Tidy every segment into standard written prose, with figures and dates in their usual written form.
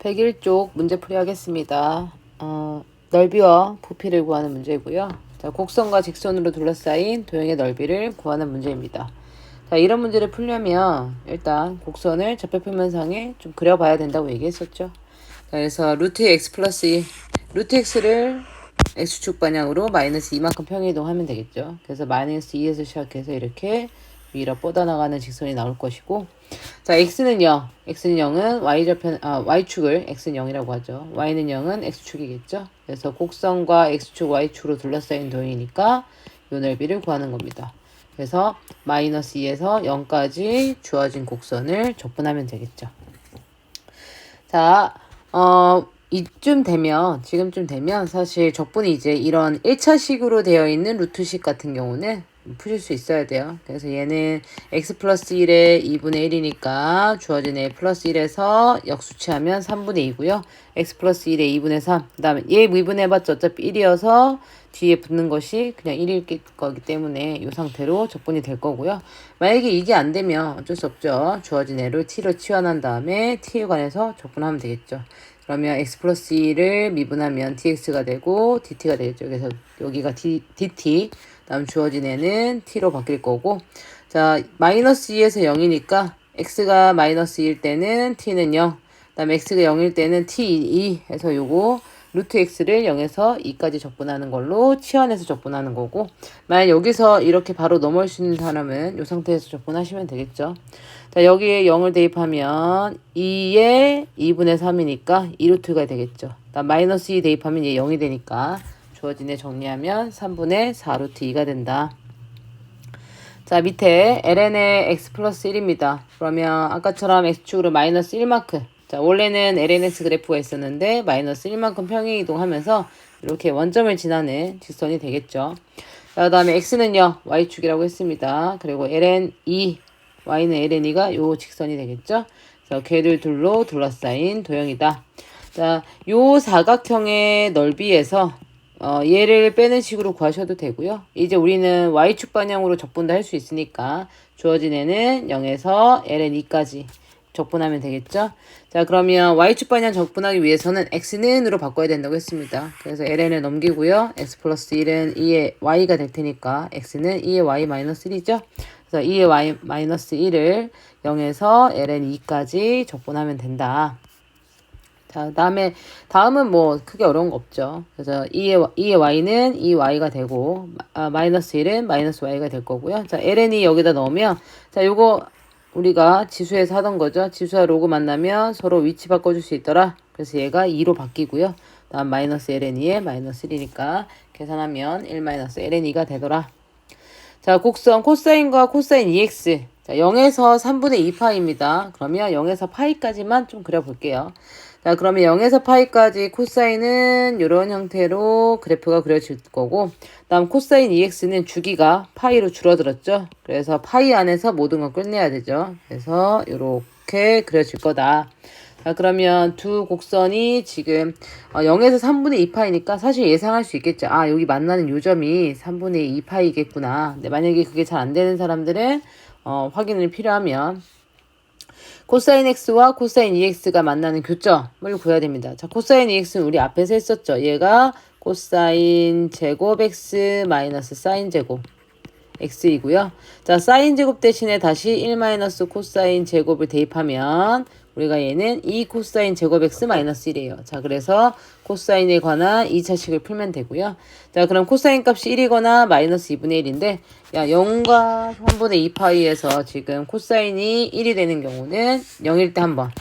101쪽 문제풀이 하겠습니다. 넓이와 부피를 구하는 문제이고요. 자, 곡선과 직선으로 둘러싸인 도형의 넓이를 구하는 문제입니다. 자, 이런 문제를 풀려면 일단 곡선을 좌표표면상에 좀 그려봐야 된다고 얘기했었죠. 자, 그래서 루트 x 플러스 2, 루트 x를 x축 방향으로 마이너스 2만큼 평행이동하면 되겠죠. 그래서 마이너스 2에서 시작해서 이렇게 위로 뻗어나가는 직선이 나올 것이고, 자, x는 0. x는 0은 y축을 x는 0이라고 하죠. y는 0은 x축이겠죠. 그래서 곡선과 x축, y축으로 둘러싸인 도형이니까 이 넓이를 구하는 겁니다. 그래서 마이너스 2에서 0까지 주어진 곡선을 적분하면 되겠죠. 자, 지금쯤 되면 사실 적분이 이제 이런 1차식으로 되어 있는 루트식 같은 경우는 푸실 수 있어야 돼요. 그래서 얘는 x 플러스 1에 2분의 1이니까 주어진 a 플러스 1에서 역수치하면 3분의 2고요. x 플러스 1에 2분의 3. 그 다음에 얘 미분해봤자 어차피 1이어서 뒤에 붙는 것이 그냥 1일 거기 때문에 이 상태로 적분이 될 거고요. 만약에 이게 안 되면 어쩔 수 없죠. 주어진 애를 t로 치환한 다음에 t에 관해서 적분하면 되겠죠. 그러면 x 플러스 2를 미분하면 dx가 되고 dt가 되겠죠. 그래서 여기가 dt, 다음 주어진 애는 t로 바뀔 거고, 자, 마이너스 2에서 0이니까 x가 마이너스 2일 때는 t는 0, 그 다음에 x가 0일 때는 t2 해서 요거 루트 x를 0에서 2까지 적분하는 걸로 치환해서 적분하는 거고, 만약 여기서 이렇게 바로 넘어올 수 있는 사람은 이 상태에서 적분하시면 되겠죠. 자, 여기에 0을 대입하면 2에 2분의 3이니까 2루트가 되겠죠. 다음 마이너스 2 대입하면 얘 0이 되니까 주어진 애 정리하면 3분의 4루트 2가 된다. 자, 밑에 ln의 x 플러스 1입니다. 그러면 아까처럼 x축으로 마이너스 1만큼, 자, 원래는 lnx 그래프가 있었는데 마이너스 1만큼 평행이동하면서 이렇게 원점을 지나는 직선이 되겠죠. 자, 그 다음에 x는요 y축이라고 했습니다. 그리고 ln2, y는 ln2가 요 직선이 되겠죠. 그래서 걔들 둘로 둘러싸인 도형이다. 자, 요 사각형의 넓이에서 얘를 빼는 식으로 구하셔도 되고요. 이제 우리는 y축 방향으로 적분도 할 수 있으니까 주어진 애는 0에서 ln2까지 적분하면 되겠죠. 자, 그러면 y축 방향 적분하기 위해서는 x는으로 바꿔야 된다고 했습니다. 그래서 ln을 넘기고요. x 플러스 1은 2의 y가 될 테니까 x는 2의 y 마이너스 1이죠. 그래서 2의 y 마이너스 1을 0에서 ln2까지 적분하면 된다. 자, 다음은 뭐 크게 어려운 거 없죠. 그래서 2의 y는 2y가 되고, 마이너스 1은 마이너스 y가 될 거고요. 자, ln이 여기다 넣으면, 자, 요거 우리가 지수에서 하던 거죠. 지수와 로그 만나면 서로 위치 바꿔줄 수 있더라. 그래서 얘가 2로 바뀌고요. 다음 마이너스 ln의 마이너스 1이니까 계산하면 1 마이너스 ln이가 되더라. 자, 곡선 코사인과 코사인 EX. 자, 0에서 3분의 2파입니다. 그러면 0에서 파이까지만 좀 그려볼게요. 자, 그러면 0에서 파이까지 코사인은 이런 형태로 그래프가 그려질 거고, 다음 코사인 EX는 주기가 파이로 줄어들었죠. 그래서 파이 안에서 모든 걸 끝내야 되죠. 그래서 이렇게 그려질 거다. 자, 그러면 두 곡선이 지금 0에서 3분의 2파이니까 사실 예상할 수 있겠죠. 아, 여기 만나는 요점이 3분의 2파이겠구나. 근데 만약에 그게 잘 안 되는 사람들은 확인을 필요하면 코사인 x와 코사인 ex가 만나는 교점을 구해야 됩니다. 자, 코사인 ex는 우리 앞에서 했었죠. 얘가 코사인 제곱 x 마이너스 사인 제곱 x이고요. 자, 사인 제곱 대신에 다시 1 마이너스 코사인 제곱을 대입하면 우리가 얘는 2 코사인 제곱 x 마이너스 1이에요. 자, 그래서 코사인에 관한 2차식을 풀면 되고요. 자, 그럼 코사인 값이 1이거나 마이너스 2분의 1인데, 야, 0과 3분의 2파이에서 지금 코사인이 1이 되는 경우는 0일 때 한 번.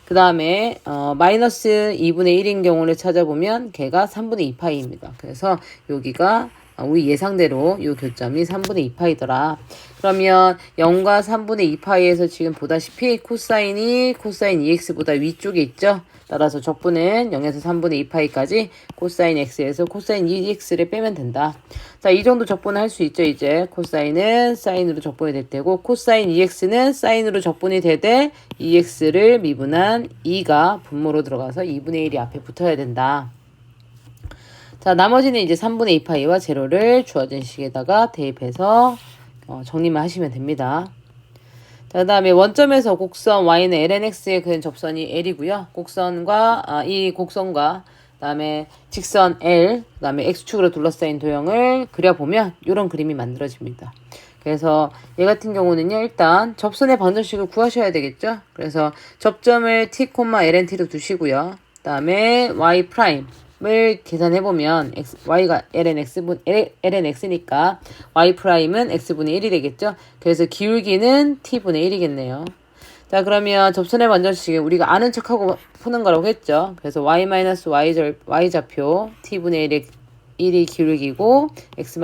그 다음에 마이너스 2분의 1인 경우를 찾아보면 걔가 3분의 2파이입니다. 그래서 여기가 우리 예상대로 이 교점이 3분의 2파이더라. 그러면 0과 3분의 2파이에서 지금 보다시피 코사인이 코사인 EX보다 위쪽에 있죠. 따라서 적분은 0에서 3분의 2파이까지 코사인 X에서 코사인 EX를 빼면 된다. 자, 이 정도 적분을 할 수 있죠. 이제 코사인은 사인으로 적분이 될 테고, 코사인 EX는 사인으로 적분이 되되 EX를 미분한 2가 분모로 들어가서 2분의 1이 앞에 붙어야 된다. 자, 나머지는 이제 3분의 2파이와 제로를 주어진 식에다가 대입해서 정리만 하시면 됩니다. 자, 그 다음에 원점에서 곡선 y는 lnx에 그은 접선이 l이고요. 이 곡선과 그다음에 직선 L, 그다음에 X축으로 둘러싸인 도형을 그려보면 이런 그림이 만들어집니다. 그래서 얘 같은 경우는요, 일단 접선의 방정식을 구하셔야 되겠죠. 그래서 접점을 t, lnt로 두시고요. 그다음에 y 프라임을 계산해보면 y가 lnx니까 y 프라임은 x분의 1이 되겠죠. 그래서 기울기는 t분의 1이겠네요. 자, 그러면 접선의 방정식은 우리가 아는 척하고 푸는 거라고 했죠. 그래서 y 좌표 t분의 1이 기울기고 x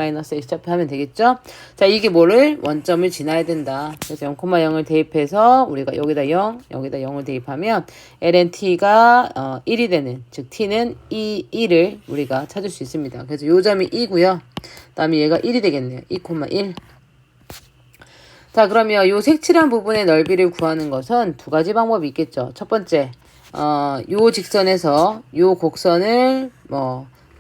좌표 하면 되겠죠. 자, 이게 뭐를 원점을 지나야 된다. 그래서 0,0을 대입해서 우리가 여기다 0, 여기다 0을 대입하면 lnt가 1이 되는, 즉 t는 1을 우리가 찾을 수 있습니다. 그래서 요 점이 2고요. 그다음에 얘가 1이 되겠네요. 2,1. 자, 그러면 요 색칠한 부분의 넓이를 구하는 것은 두 가지 방법이 있겠죠. 첫 번째, 요 직선에서 요 곡선을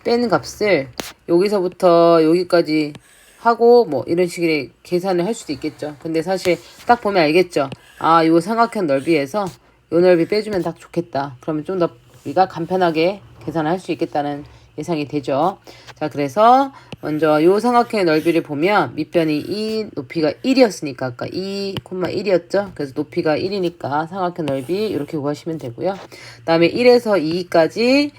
뺀 값을 여기서부터 여기까지 하고 이런 식의 계산을 할 수도 있겠죠. 근데 사실 딱 보면 알겠죠. 아, 요 삼각형 넓이에서 요 넓이 빼주면 딱 좋겠다. 그러면 좀 더 우리가 간편하게 계산을 할 수 있겠다는 예상이 되죠. 자, 그래서 먼저 요 삼각형의 넓이를 보면 밑변이 이 높이가 1이었으니까 아까 2,1이었죠. 그래서 높이가 1이니까 삼각형 넓이 이렇게 구하시면 되고요. 그다음에 1에서 2까지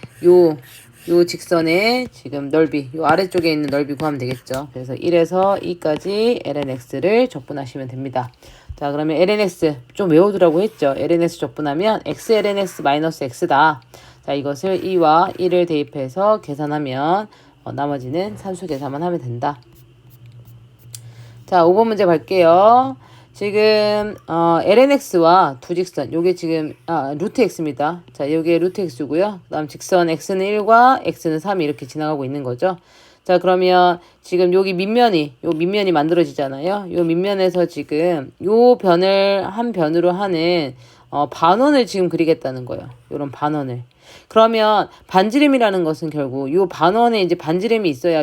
요 직선의 지금 넓이, 요 아래쪽에 있는 넓이 구하면 되겠죠. 그래서 1에서 2까지 lnx를 적분하시면 됩니다. 자, 그러면 lnx 좀 외우더라고 했죠. lnx 적분하면 xlnx-x다. 자, 이것을 2와 1을 대입해서 계산하면 나머지는 산수 계산만 하면 된다. 자, 5번 문제 갈게요. 지금 lnx와 두 직선, 요게 지금 루트 x입니다. 자, 요게 루트 x고요. 그다음 직선 x는 1과 x는 3이 이렇게 지나가고 있는 거죠. 자, 그러면 지금 여기 요 밑면이 만들어지잖아요. 요 밑면에서 지금 요 변을 한 변으로 하는 반원을 지금 그리겠다는 거예요. 요런 반원을. 그러면 반지름이라는 것은 결국 요 반원에 이제 반지름이 있어야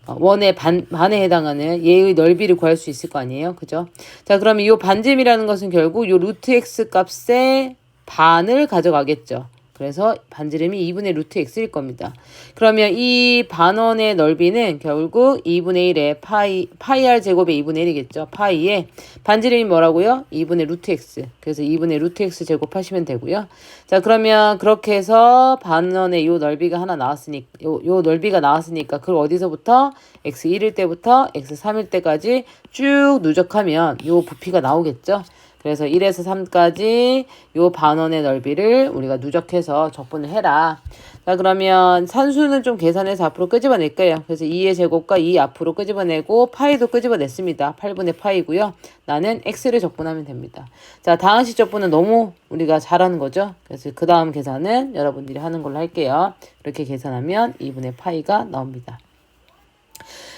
원의 반에 해당하는 얘의 넓이를 구할 수 있을 거 아니에요. 그죠? 자, 그러면 요 반지름이라는 것은 결국 요 루트 x 값의 반을 가져가겠죠. 그래서 반지름이 2분의 루트 x일 겁니다. 그러면 이 반원의 넓이는 결국 2분의 1의 파이 r 제곱의 2분의 1이겠죠. 파이에 반지름이 뭐라고요? 2분의 루트 x. 그래서 2분의 루트 x 제곱하시면 되고요. 자, 그러면 그렇게 해서 반원의 요 넓이가 하나 나왔으니까 요 넓이가 나왔으니까 그걸 어디서부터 x 1일 때부터 x 3일 때까지 쭉 누적하면 요 부피가 나오겠죠. 그래서 1에서 3까지 요 반원의 넓이를 우리가 누적해서 적분을 해라. 자, 그러면 산수는 좀 계산해서 앞으로 끄집어낼 거예요. 그래서 2의 제곱과 2 앞으로 끄집어내고 파이도 끄집어냈습니다. 8분의 파이고요. 나는 x를 적분하면 됩니다. 자, 다항식 적분은 너무 우리가 잘하는 거죠. 그래서 그 다음 계산은 여러분들이 하는 걸로 할게요. 이렇게 계산하면 2분의 파이가 나옵니다.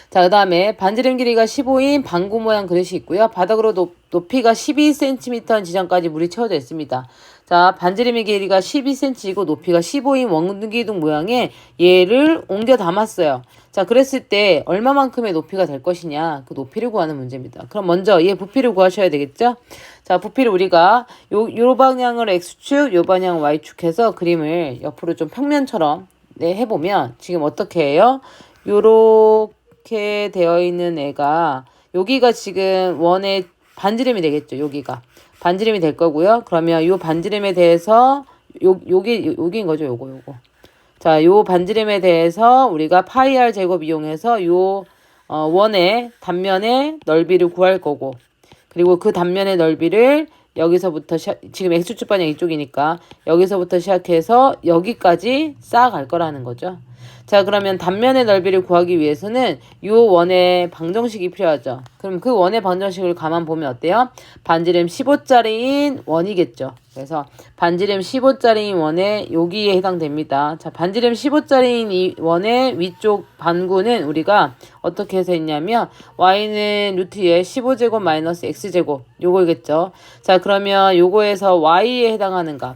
자, 그 다음에 반지름 길이가 15인 방구 모양 그릇이 있고요. 바닥으로 높이가 12cm인 지점까지 물이 채워져 있습니다. 자, 반지름의 길이가 12cm이고 높이가 15인 원기둥 모양에 얘를 옮겨 담았어요. 자, 그랬을 때 얼마만큼의 높이가 될 것이냐, 그 높이를 구하는 문제입니다. 그럼 먼저 얘 부피를 구하셔야 되겠죠? 자, 부피를 우리가 요 방향을 x축, 요 방향 y축 해서 그림을 옆으로 좀 평면처럼 해보면 지금 어떻게 해요? 요렇게 되어 있는 애가 여기가 지금 원의 반지름이 되겠죠. 여기가 반지름이 될 거고요. 그러면 요 반지름에 대해서 여기인 거죠. 요거. 자, 요 반지름에 대해서 우리가 파이 r 제곱 이용해서 요 원의 단면의 넓이를 구할 거고, 그리고 그 단면의 넓이를 여기서부터 지금 x축 방향 이쪽이니까 여기서부터 시작해서 여기까지 쌓아갈 거라는 거죠. 자, 그러면 단면의 넓이를 구하기 위해서는 요 원의 방정식이 필요하죠. 그럼 그 원의 방정식을 가만 보면 어때요? 반지름 15짜리인 원이겠죠. 그래서 반지름 15짜리인 원에 여기에 해당됩니다. 자, 반지름 15짜리인 이 원의 위쪽 반구는 우리가 어떻게 해서 했냐면 y는 루트에 15제곱 마이너스 x제곱 요거겠죠. 자, 그러면 요거에서 y에 해당하는 값,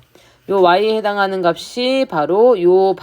요 y에 해당하는 값이 바로 요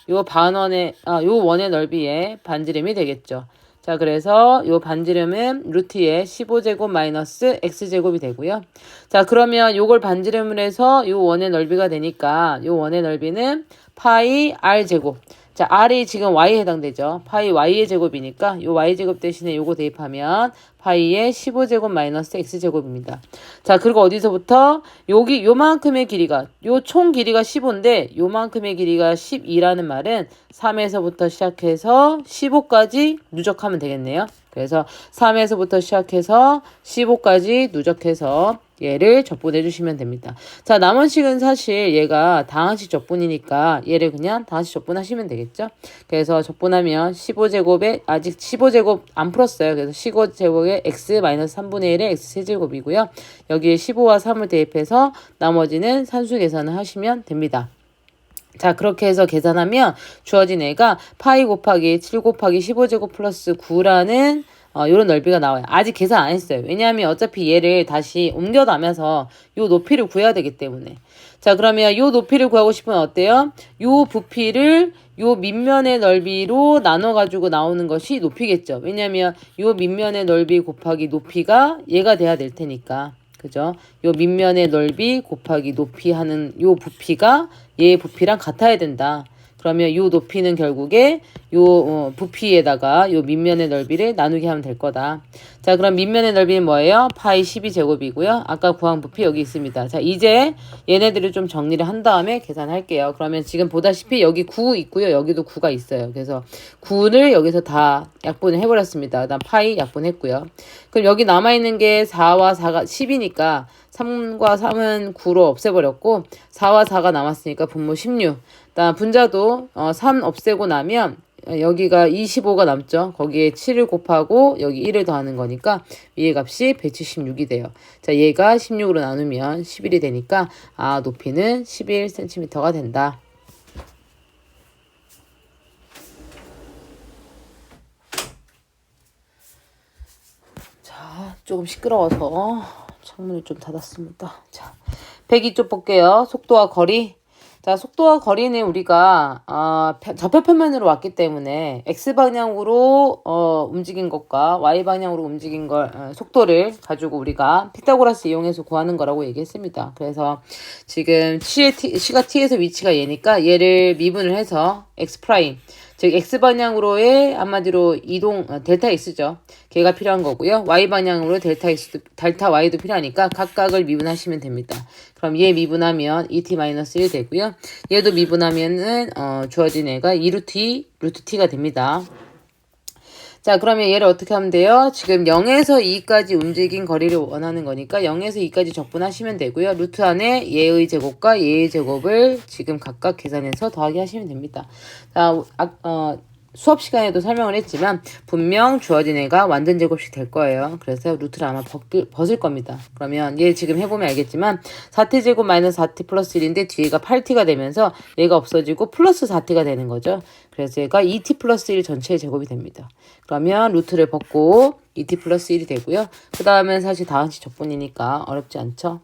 원의 넓이의 반지름이 되겠죠. 자, 자, 그래서 요 반지름은 루트의 15제곱 마이너스 x제곱이 되고요. 자, 그러면 요걸 반지름을 해서 요 원의 넓이가 되니까 요 원의 넓이는 파이 r제곱. 자, r이 지금 y에 해당되죠. 파이 y의 제곱이니까 요 y제곱 대신에 요거 대입하면 파이의 15제곱 마이너스 x제곱입니다. 자, 그리고 어디서부터 여기 요만큼의 길이가 요 총 길이가 15인데 요만큼의 길이가 12라는 말은 3에서부터 시작해서 15까지 누적하면 되겠네요. 그래서 3에서부터 시작해서 15까지 누적해서 얘를 적분해 주시면 됩니다. 자, 나머지는 사실 얘가 다항식 적분이니까 얘를 그냥 다항식 적분하시면 되겠죠. 그래서 적분하면 15제곱에 아직 15제곱 안 풀었어요. 그래서 15제곱에 x-3분의 1의 x세제곱이고요. 여기에 15와 3을 대입해서 나머지는 산수 계산을 하시면 됩니다. 자, 그렇게 해서 계산하면 주어진 애가 파이 곱하기 7 곱하기 15제곱 플러스 9라는 요런 넓이가 나와요. 아직 계산 안 했어요. 왜냐하면 어차피 얘를 다시 옮겨나면서 요 높이를 구해야 되기 때문에. 자, 그러면 요 높이를 구하고 싶으면 어때요? 요 부피를 요 밑면의 넓이로 나눠가지고 나오는 것이 높이겠죠. 왜냐하면 요 밑면의 넓이 곱하기 높이가 얘가 돼야 될 테니까. 그죠? 요 밑면의 넓이 곱하기 높이 하는 요 부피가 얘의 부피랑 같아야 된다. 그러면 요 높이는 결국에 요 부피에다가 요 밑면의 넓이를 나누게 하면 될 거다. 자, 그럼 밑면의 넓이는 뭐예요? 파이 12제곱이고요. 아까 구한 부피 여기 있습니다. 자, 이제 얘네들을 좀 정리를 한 다음에 계산할게요. 그러면 지금 보다시피 여기 9 있고요. 여기도 9가 있어요. 그래서 9를 여기서 다 약분을 해버렸습니다. 그다음 파이 약분했고요. 그럼 여기 남아있는 게 4와 4가 10이니까 3과 3은 9로 없애버렸고 4와 4가 남았으니까 분모 16. 그다음 분자도 3 없애고 나면 여기가 25가 남죠. 거기에 7을 곱하고 여기 1을 더하는 거니까 위의 값이 176이 돼요. 자, 얘가 16으로 나누면 11이 되니까 높이는 11cm가 된다. 자, 조금 시끄러워서 창문을 좀 닫았습니다. 자, 102쪽 볼게요. 속도와 거리. 자, 속도와 거리는 우리가 좌표편면으로 왔기 때문에 x방향으로 움직인 것과 y방향으로 움직인 걸 속도를 가지고 우리가 피타고라스 이용해서 구하는 거라고 얘기했습니다. 그래서 지금 시가 t에서 위치가 얘니까 얘를 미분을 해서 x 프라임 즉 x방향으로의 한마디로 이동 델타 x죠. 걔가 필요한 거고요. y방향으로 델타 y도 필요하니까 각각을 미분하시면 됩니다. 그럼 얘 미분하면 2t-1 되고요. 얘도 미분하면은 주어진 애가 2루트 t가 됩니다. 자, 그러면 얘를 어떻게 하면 돼요? 지금 0에서 2까지 움직인 거리를 원하는 거니까 0에서 2까지 적분하시면 되고요. 루트 안에 얘의 제곱과 얘의 제곱을 지금 각각 계산해서 더하기 하시면 됩니다. 자, 수업 시간에도 설명을 했지만 분명 주어진 애가 완전 제곱씩 될 거예요. 그래서 루트를 아마 벗을 겁니다. 그러면 얘 지금 해보면 알겠지만 4t 제곱 마이너스 4t 플러스 1인데 뒤에가 8t가 되면서 얘가 없어지고 플러스 4t가 되는 거죠. 그래서 얘가 2t 플러스 1 전체의 제곱이 됩니다. 그러면 루트를 벗고 2t 플러스 1이 되고요. 그 다음엔 사실 다항식 적분이니까 어렵지 않죠.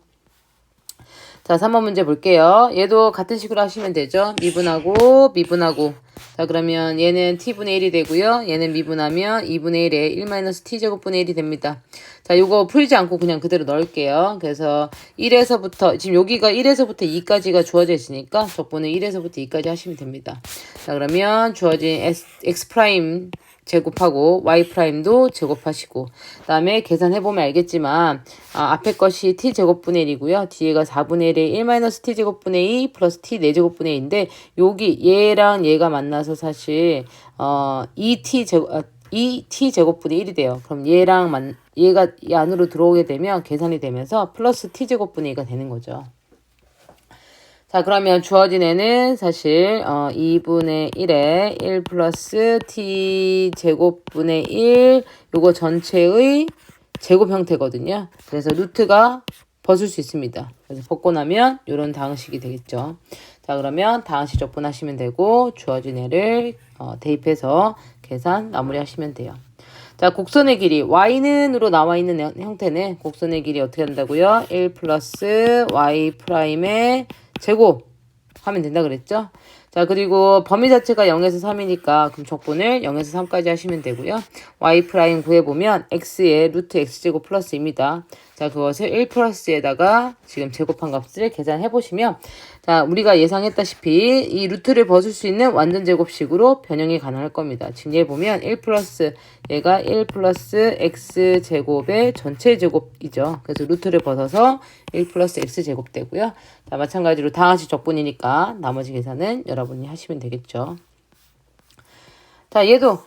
자, 3번 문제 볼게요. 얘도 같은 식으로 하시면 되죠. 미분하고 자, 그러면 얘는 t분의 1이 되고요. 얘는 미분하면 2분의 1에 1-t제곱분의 1이 됩니다. 자, 요거 풀지 않고 그냥 그대로 넣을게요. 그래서 1에서부터 지금 여기가 1에서부터 2까지가 주어져 있으니까 적분을 1에서부터 2까지 하시면 됩니다. 자, 그러면 주어진 x 프라임 제곱하고 y''도 제곱하시고 그 다음에 계산해보면 알겠지만 앞에 것이 t제곱분의 1이고요. 뒤에가 4분의 1에 1-t제곱분의 2 플러스 t 4제곱분의 2인데 여기 얘랑 얘가 만나서 사실 2t제곱분의 1이 돼요. 그럼 얘가 이 안으로 들어오게 되면 계산이 되면서 플러스 t제곱분의 2가 되는 거죠. 자, 그러면 주어진 애는 사실 2분의 1에 1 플러스 t 제곱분의 1 요거 전체의 제곱 형태거든요. 그래서 루트가 벗을 수 있습니다. 그래서 벗고 나면 요런 다항식이 되겠죠. 자, 그러면 다항식 적분하시면 되고 주어진 애를 대입해서 계산 마무리하시면 돼요. 자, 곡선의 길이 y는으로 나와 있는 형태는 곡선의 길이 어떻게 한다고요? 1 플러스 y 프라임의 제곱 하면 된다 그랬죠? 자, 그리고 범위 자체가 0에서 3이니까 그럼 적분을 0에서 3까지 하시면 되고요. y 프라임 구해보면 x의 루트 x제곱 플러스입니다. 자, 그것을 1 플러스에다가 지금 제곱한 값을 계산해보시면, 자, 우리가 예상했다시피 이 루트를 벗을 수 있는 완전 제곱식으로 변형이 가능할 겁니다. 지금 얘 보면 1 플러스, 얘가 1 플러스 x제곱의 전체 제곱이죠. 그래서 루트를 벗어서 1 플러스 x제곱 되고요. 자, 마찬가지로 다항식 적분이니까 나머지 계산은 여러분이 하시면 되겠죠. 자, 얘도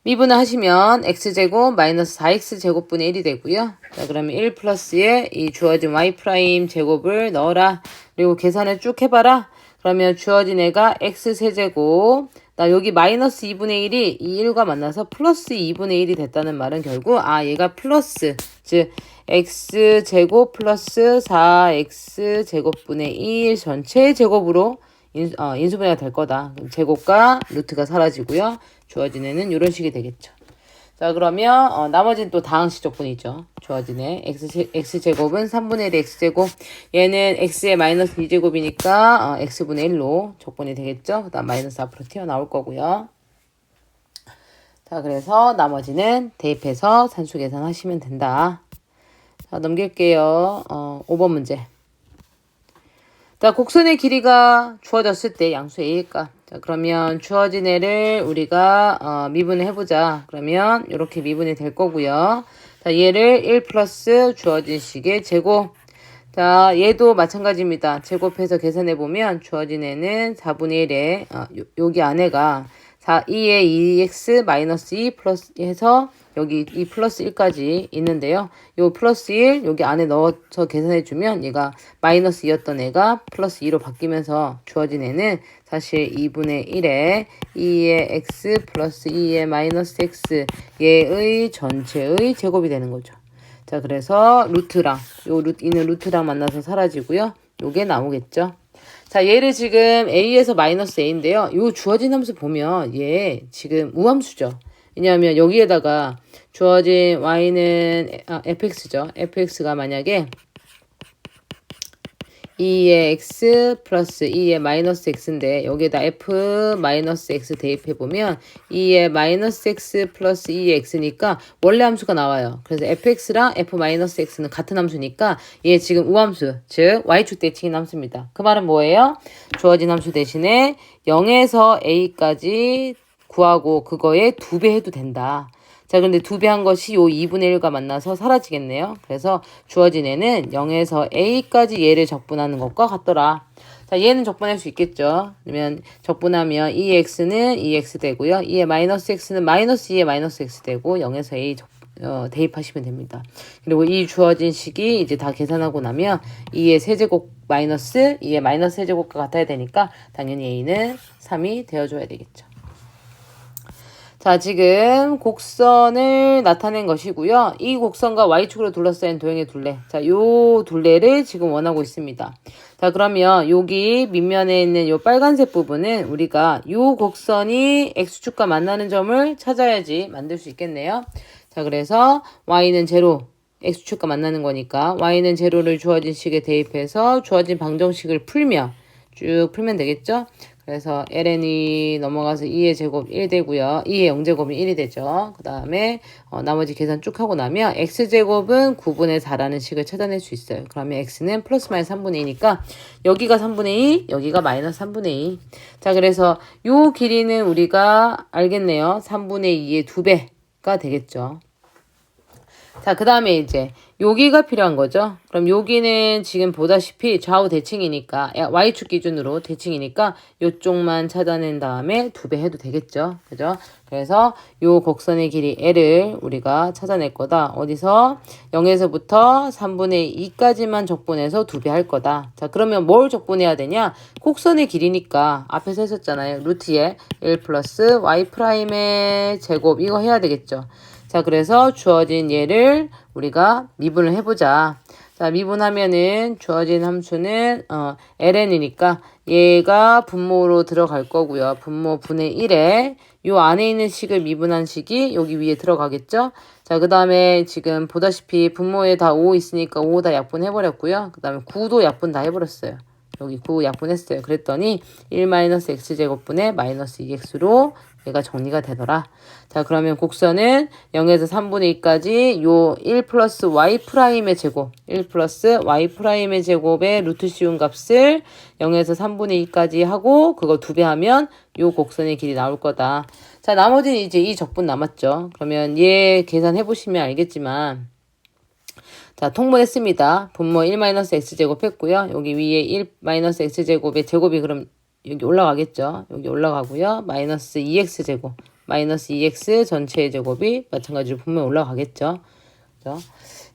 미분을 하시면 x제곱 마이너스 4x제곱분의 1이 되고요. 자, 그러면 1 플러스에 이 주어진 y 프라임 제곱을 넣어라. 그리고 계산을 쭉 해봐라. 그러면 주어진 애가 x세제곱, 나 여기 마이너스 2분의 1이 이 1과 만나서 플러스 2분의 1이 됐다는 말은 결국 얘가 플러스, 즉 x제곱 플러스 4x제곱분의 1 전체 제곱으로 인수분해가 될 거다. 제곱과 루트가 사라지고요. 주어진 애는 이런 식이 되겠죠. 자, 그러면 나머지는 또 다항식 적분이죠. 주어진 애 x제곱은 3분의 1의 x제곱, 얘는 x의 마이너스 2제곱이니까 x분의 1로 적분이 되겠죠. 그 다음 마이너스 앞으로 튀어나올 거고요. 자, 그래서 나머지는 대입해서 산수 계산하시면 된다. 자, 넘길게요. 5번 문제. 자, 곡선의 길이가 주어졌을 때 양수 A일까? 자, 그러면 주어진 애를 우리가 미분을 해보자. 그러면 이렇게 미분이 될 거고요. 자, 얘를 1 플러스 주어진 식의 제곱. 자, 얘도 마찬가지입니다. 제곱해서 계산해보면 주어진 애는 4분의 1에 여기 안에가 2에 2x 마이너스 2 플러스 해서 여기 이 플러스 1까지 있는데요. 요 플러스 1 여기 안에 넣어서 계산해주면 얘가 마이너스 2였던 애가 플러스 2로 바뀌면서 주어진 애는 사실 2분의 1에 2의 x 플러스 2의 마이너스 x 얘의 전체의 제곱이 되는 거죠. 자, 그래서 루트랑 이는 루트랑 만나서 사라지고요. 요게 나오겠죠. 자, 얘를 지금 a에서 마이너스 a인데요. 요 주어진 함수 보면 얘 지금 우함수죠. 왜냐하면 여기에다가 주어진 y는 fx죠. fx가 만약에 2의 x 플러스 2의 마이너스 x인데 여기에다 f 마이너스 x 대입해보면 2의 마이너스 x 플러스 2의 x니까 원래 함수가 나와요. 그래서 fx랑 f 마이너스 x는 같은 함수니까 얘 지금 우함수, 즉 y축 대칭인 함수입니다. 그 말은 뭐예요? 주어진 함수 대신에 0에서 a까지 구하고 그거에 2배 해도 된다. 자, 그런데 2배 한 것이 요 2분의 1과 만나서 사라지겠네요. 그래서 주어진 애는 0에서 a까지 얘를 적분하는 것과 같더라. 자, 얘는 적분할 수 있겠죠. 그러면 적분하면 2x는 2x 되고요. 2의 마이너스 x는 마이너스 2의 마이너스 x 되고 0에서 a 대입하시면 됩니다. 그리고 이 주어진 식이 이제 다 계산하고 나면 2의 세제곱 마이너스 2의 마이너스 세제곱과 같아야 되니까 당연히 a는 3이 되어줘야 되겠죠. 자, 지금 곡선을 나타낸 것이고요. 이 곡선과 y축으로 둘러싸인 도형의 둘레. 자, 요 둘레를 지금 원하고 있습니다. 자, 그러면 여기 밑면에 있는 요 빨간색 부분은 우리가 요 곡선이 x축과 만나는 점을 찾아야지 만들 수 있겠네요. 자, 그래서 y는 제로, x축과 만나는 거니까 y는 제로를 주어진 식에 대입해서 주어진 방정식을 풀면 쭉 풀면 되겠죠? 그래서 ln이 넘어가서 2의 제곱 1 되고요. 2의 0제곱이 1이 되죠. 그 다음에 나머지 계산 쭉 하고 나면 x제곱은 9분의 4라는 식을 찾아낼 수 있어요. 그러면 x는 플러스 마이너스 3분의 2니까 여기가 3분의 2, 여기가 마이너스 3분의 2. 자, 그래서 요 길이는 우리가 알겠네요. 3분의 2의 2배가 되겠죠. 자, 그 다음에 이제 여기가 필요한 거죠. 그럼 여기는 지금 보다시피 좌우 대칭이니까 y축 기준으로 대칭이니까 요쪽만 찾아낸 다음에 2배 해도 되겠죠. 그죠? 그래서 요 곡선의 길이 l을 우리가 찾아낼 거다. 어디서? 0에서부터 3분의 2까지만 적분해서 2배 할 거다. 자, 그러면 뭘 적분해야 되냐? 곡선의 길이니까 앞에서 했었잖아요. 루트에 1 플러스 y 프라임의 제곱 이거 해야 되겠죠. 자, 그래서 주어진 얘를 우리가 미분을 해보자. 자, 미분하면은 주어진 함수는 ln이니까 얘가 분모로 들어갈 거고요. 분모 분의 1에 요 안에 있는 식을 미분한 식이 여기 위에 들어가겠죠. 자, 그 다음에 지금 보다시피 분모에 다 5 있으니까 5 다 약분해버렸고요. 그 다음에 9도 약분 다 해버렸어요. 여기 9 약분했어요. 그랬더니 1-x제곱분의 마이너스 2x로 얘가 정리가 되더라. 자, 그러면 곡선은 0에서 3분의 2까지 요 1 플러스 y 프라임의 제곱, 1 플러스 y 프라임의 제곱의 루트 씌운 값을 0에서 3분의 2까지 하고 그거 2배 하면 요 곡선의 길이 나올 거다. 자, 나머지는 이제 이 적분 남았죠. 그러면 얘 계산해 보시면 알겠지만 자, 통분했습니다. 분모 1-x제곱 했고요. 여기 위에 1-x제곱의 제곱이 그럼 여기 올라가겠죠. 여기 올라가고요. 마이너스 2x제곱. 마이너스 2x 전체의 제곱이 마찬가지로 분모에 올라가겠죠. 그죠?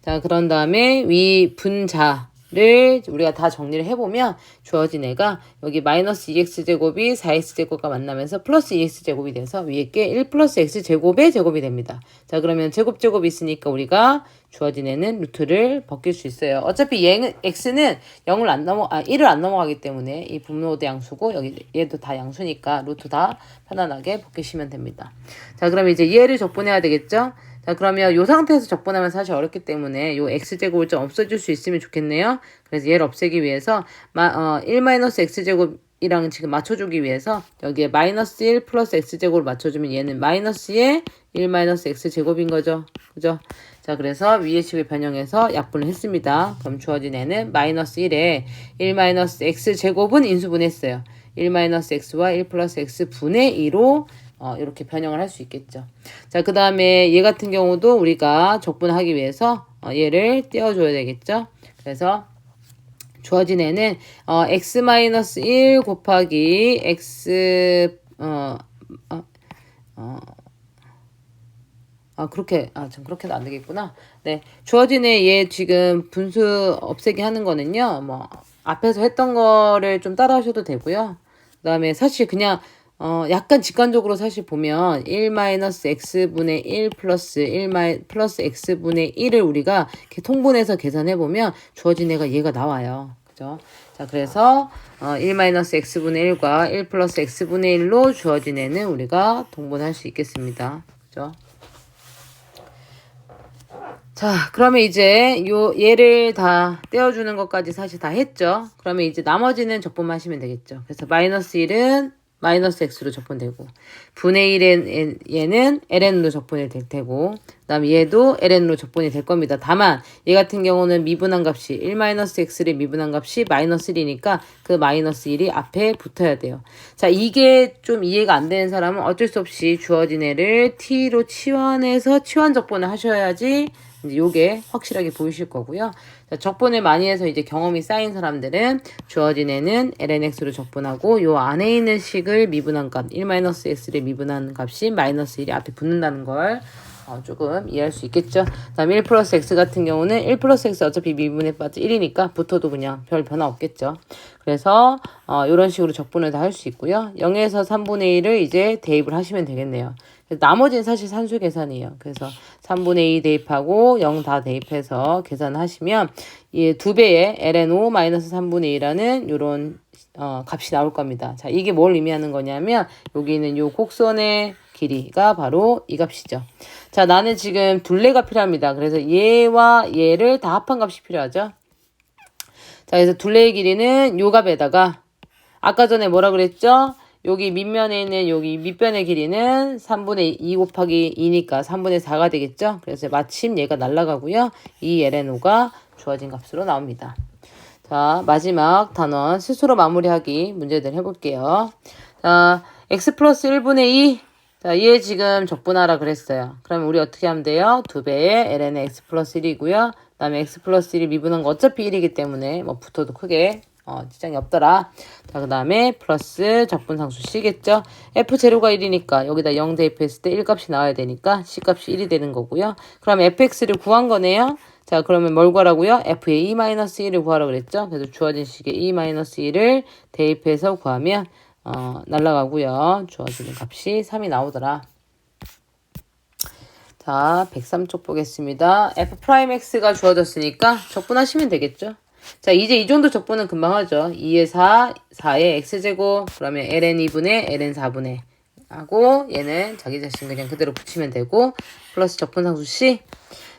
자, 그런 다음에 위 분자를 우리가 다 정리를 해보면 주어진 애가 여기 마이너스 2x제곱이 4x제곱과 만나면서 플러스 2x제곱이 돼서 위에 게 1 플러스 x제곱의 제곱이 됩니다. 자, 그러면 제곱이 있으니까 우리가 주어진 애는 루트를 벗길 수 있어요. 어차피 얘는 x는 1을 안 넘어가기 때문에 이 분모도 양수고 여기 얘도 다 양수니까 루트 다 편안하게 벗기시면 됩니다. 자, 그럼 이제 얘를 적분해야 되겠죠? 자, 그러면 요 상태에서 적분하면 사실 어렵기 때문에 요 x제곱을 좀 없애줄 수 있으면 좋겠네요. 그래서 얘를 없애기 위해서 1-x제곱이랑 지금 맞춰주기 위해서 여기에 마이너스 1 플러스 x제곱을 맞춰주면 얘는 마이너스의 1-x제곱인 거죠. 그죠? 자, 그래서 위의 식을 변형해서 약분을 했습니다. 그럼 주어진 애는 마이너스 1에 1-x제곱은 인수분했어요. 1-x와 1 플러스 x분의 2로 이렇게 변형을 할 수 있겠죠. 자, 그 다음에 얘 같은 경우도 우리가 적분하기 위해서 얘를 떼어줘야 되겠죠. 그래서 주어진 애는 x-1 곱하기 x 그렇게도 안 되겠구나. 네. 주어진 애 지금 분수 없애기 하는 거는요, 뭐, 앞에서 했던 거를 좀 따라 하셔도 되고요. 그 다음에 사실 그냥, 약간 직관적으로 사실 보면 1-x분의 1 플러스 1 플러스 x분의 1을 우리가 이렇게 통분해서 계산해보면 주어진 애가 얘가 나와요. 그죠? 자, 그래서 1-x분의 1과 1 플러스 x분의 1로 주어진 애는 우리가 통분할 수 있겠습니다. 그죠? 자, 그러면 이제 얘를 다 떼어주는 것까지 사실 다 했죠. 그러면 이제 나머지는 적분만 하시면 되겠죠. 그래서 마이너스 1은 마이너스 x로 적분되고 분의 1은 얘는 ln으로 적분이 될 테고 그 다음에 얘도 ln으로 적분이 될 겁니다. 다만 얘 같은 경우는 미분한 값이 1-x를 미분한 값이 마이너스 1이니까 그 마이너스 1이 앞에 붙어야 돼요. 자, 이게 좀 이해가 안 되는 사람은 어쩔 수 없이 주어진 애를 t로 치환해서 치환 적분을 하셔야지 이제 요게 확실하게 보이실 거고요. 자, 적분을 많이 해서 이제 경험이 쌓인 사람들은 주어진 애는 lnx로 적분하고 요 안에 있는 식을 미분한 값 1-x를 미분한 값이 마이너스 1이 앞에 붙는다는 걸 조금 이해할 수 있겠죠. 그 다음에 1 플러스 x 같은 경우는 1 플러스 x 어차피 미분에 빠져 1이니까 붙어도 그냥 별 변화 없겠죠. 그래서 이런 식으로 적분을 다 할 수 있고요. 0에서 3분의 1을 이제 대입을 하시면 되겠네요. 나머지는 사실 산수 계산이에요. 그래서 3분의 2 대입하고 0 다 대입해서 계산하시면 이 2배의 ln5-3분의 2라는 요런 값이 나올 겁니다. 자, 이게 뭘 의미하는 거냐면 여기는 요 곡선의 길이가 바로 이 값이죠. 자, 나는 지금 둘레가 필요합니다. 그래서 얘와 얘를 다 합한 값이 필요하죠. 자, 그래서 둘레의 길이는 요 값에다가 아까 전에 뭐라 그랬죠? 여기 밑면에 있는 여기 밑변의 길이는 3분의 2 곱하기 2니까 3분의 4가 되겠죠? 그래서 마침 얘가 날아가고요. 이 LNO가 주어진 값으로 나옵니다. 자, 마지막 단원 스스로 마무리하기 문제들 해볼게요. 자, x 플러스 1분의 2. 자, 얘 지금 적분하라 그랬어요. 그러면 우리 어떻게 하면 돼요? 2배의 ln의 x 플러스 1이고요. 그 다음에 x 플러스 1이 미분한 거 어차피 1이기 때문에 뭐 붙어도 크게 지장이 없더라. 자, 그 다음에 플러스 적분상수 c겠죠. f 제로가 1이니까 여기다 0 대입했을 때 1값이 나와야 되니까 c값이 1이 되는 거고요. 그럼 fx를 구한 거네요. 자, 그러면 뭘 구하라고요? f의 e-1을 구하라고 그랬죠. 그래서 주어진 식의 e-1을 대입해서 구하면 날라가고요. 주어지는 값이 3이 나오더라. 자, 103쪽 보겠습니다. f'x가 주어졌으니까 적분하시면 되겠죠. 자, 이제 이 정도 적분은 금방 하죠. 2의 4, 4의 x제곱, 그러면 ln 2분의 ln 4분의 하고 얘는 자기 자신 그냥 그대로 붙이면 되고 플러스 적분상수 c.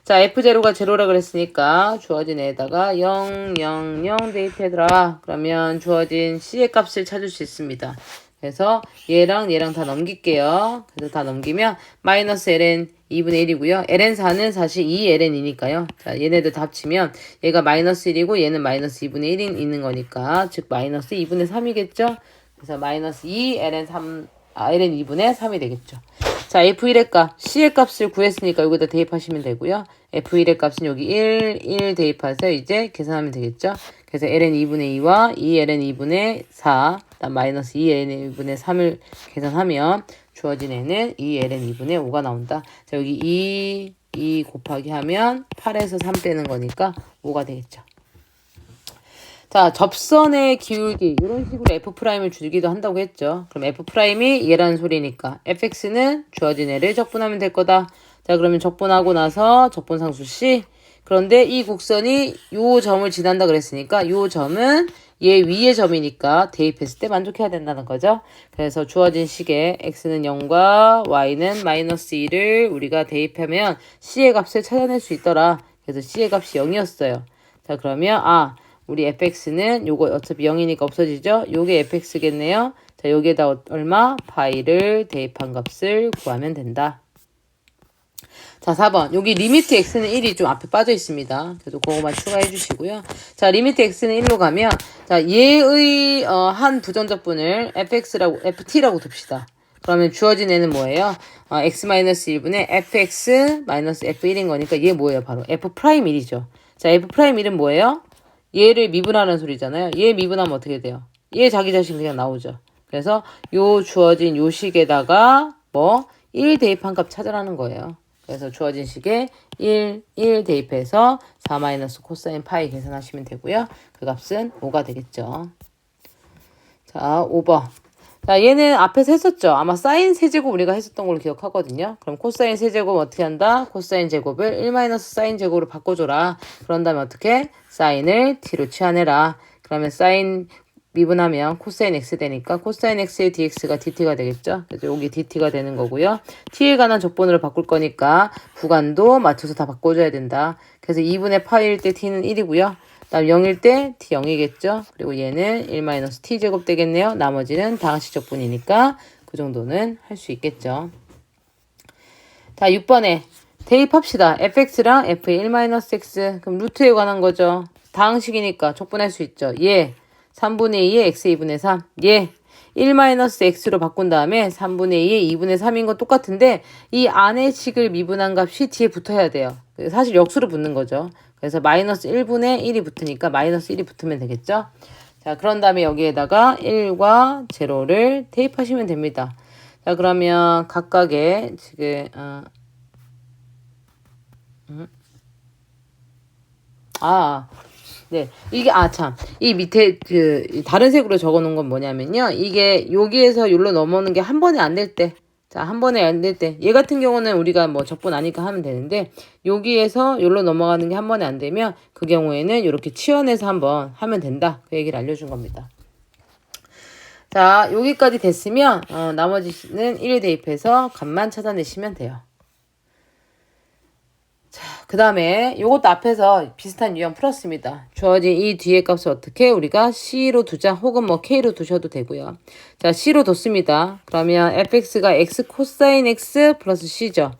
자, F0가 제로라 그랬으니까 주어진 애에다가 0, 0, 0 대입해더라. 그러면 주어진 C의 값을 찾을 수 있습니다. 그래서 얘랑 다 넘길게요. 그래서 다 넘기면 마이너스 ln 2분의 1이고요. ln4는 사실 2ln이니까요. 자, 얘네들 다 합치면 얘가 마이너스 1이고 얘는 마이너스 2분의 1이 있는 거니까 즉 마이너스 2분의 3이겠죠. 그래서 마이너스 2 ln 2분의 3이 되겠죠. 자, F1의 값, C의 값을 구했으니까 여기다 대입하시면 되고요. F1의 값은 여기 1 대입해서 이제 계산하면 되겠죠. 그래서 ln 2분의 2와 2ln 2분의 4, 그다음 마이너스 2ln 2분의 3을 계산하면 주어진 애는 2ln 2분의 5가 나온다. 자, 여기 2 곱하기 하면 8에서 3 빼는 거니까 5가 되겠죠. 자, 접선의 기울기 이런 식으로 F'을 주기도 한다고 했죠. 그럼 F'이 얘라는 소리니까 fx는 주어진 애를 적분하면 될 거다. 자, 그러면 적분하고 나서 적분상수 C. 그런데 이 곡선이 요 점을 지난다 그랬으니까 요 점은 얘 위의 점이니까 대입했을 때 만족해야 된다는 거죠. 그래서 주어진 식에 x는 0과 y는 마이너스 2를 우리가 대입하면 C의 값을 찾아낼 수 있더라. 그래서 C의 값이 0이었어요. 자, 그러면 우리 fx는 요거 어차피 0이니까 없어지죠? 요게 fx겠네요. 자, 여기에다 얼마? 파이를 대입한 값을 구하면 된다. 자, 4번. 여기 리미트 x는 1이 좀 앞에 빠져 있습니다. 그래도 그거만 추가해 주시고요. 자, 리미트 x는 1로 가면, 자, 얘의, 한 부정적분을 ft라고 둡시다. 그러면 주어진 애는 뭐예요? x-1분의 fx-f1인 거니까 얘 뭐예요? 바로 f'1이죠. 자, f'1은 뭐예요? 얘를 미분하는 소리잖아요. 얘 미분하면 어떻게 돼요? 얘 자기 자신 그냥 나오죠. 그래서 요 주어진 요 식에다가 1 대입한 값 찾으라는 거예요. 그래서 주어진 식에 1 대입해서 4 마이너스 코사인 파이 계산하시면 되고요. 그 값은 5가 되겠죠. 자, 5번. 자, 얘는 앞에서 했었죠. 아마 사인 세제곱 우리가 했었던 걸로 기억하거든요. 그럼 코사인 세제곱 어떻게 한다? 코사인 제곱을 1 마이너스 사인 제곱으로 바꿔줘라. 그런 다음에 어떻게? 사인을 t로 치환해라. 그러면 사인 미분하면 코사인 x 되니까 코사인 x의 dx가 dt가 되겠죠. 그래서 여기 dt가 되는 거고요. t에 관한 적분으로 바꿀 거니까 구간도 맞춰서 다 바꿔줘야 된다. 그래서 2분의 파이일 때 t는 1이고요. 다음 0일 때 t 0이겠죠. 그리고 얘는 1-t 제곱 되겠네요. 나머지는 다항식 적분이니까 그 정도는 할 수 있겠죠. 자, 6번에 대입합시다. fx랑 f의 1-x. 그럼 루트에 관한 거죠. 다항식이니까 적분할 수 있죠. 얘 3분의 2에 x 2분의 3. 얘 1-x로 바꾼 다음에 3분의 2에 2분의 3인 건 똑같은데 이 안의 식을 미분한 값이 뒤에 붙어야 돼요. 사실 역수로 붙는 거죠. 그래서 마이너스 1분의 1이 붙으니까 마이너스 1이 붙으면 되겠죠. 자, 그런 다음에 여기에다가 1과 제로를 대입하시면 됩니다. 자, 그러면 각각의 지금 네. 이게, 이 밑에, 다른 색으로 적어 놓은 건 뭐냐면요. 이게, 여기에서 여기로 넘어오는 게 한 번에 안 될 때. 자, 한 번에 안 될 때. 얘 같은 경우는 우리가 뭐 적분 아니까 하면 되는데, 여기에서 여기로 넘어가는 게 한 번에 안 되면, 그 경우에는 이렇게 치환해서 한번 하면 된다. 그 얘기를 알려준 겁니다. 자, 여기까지 됐으면, 나머지는 1 대입해서 값만 찾아내시면 돼요. 자, 그 다음에 요것도 앞에서 비슷한 유형 풀었습니다. 주어진 이 뒤에 값을 어떻게 우리가 C로 두자 혹은 뭐 K로 두셔도 되고요. 자, C로 뒀습니다. 그러면 fx가 x 코사인 x 플러스 C죠.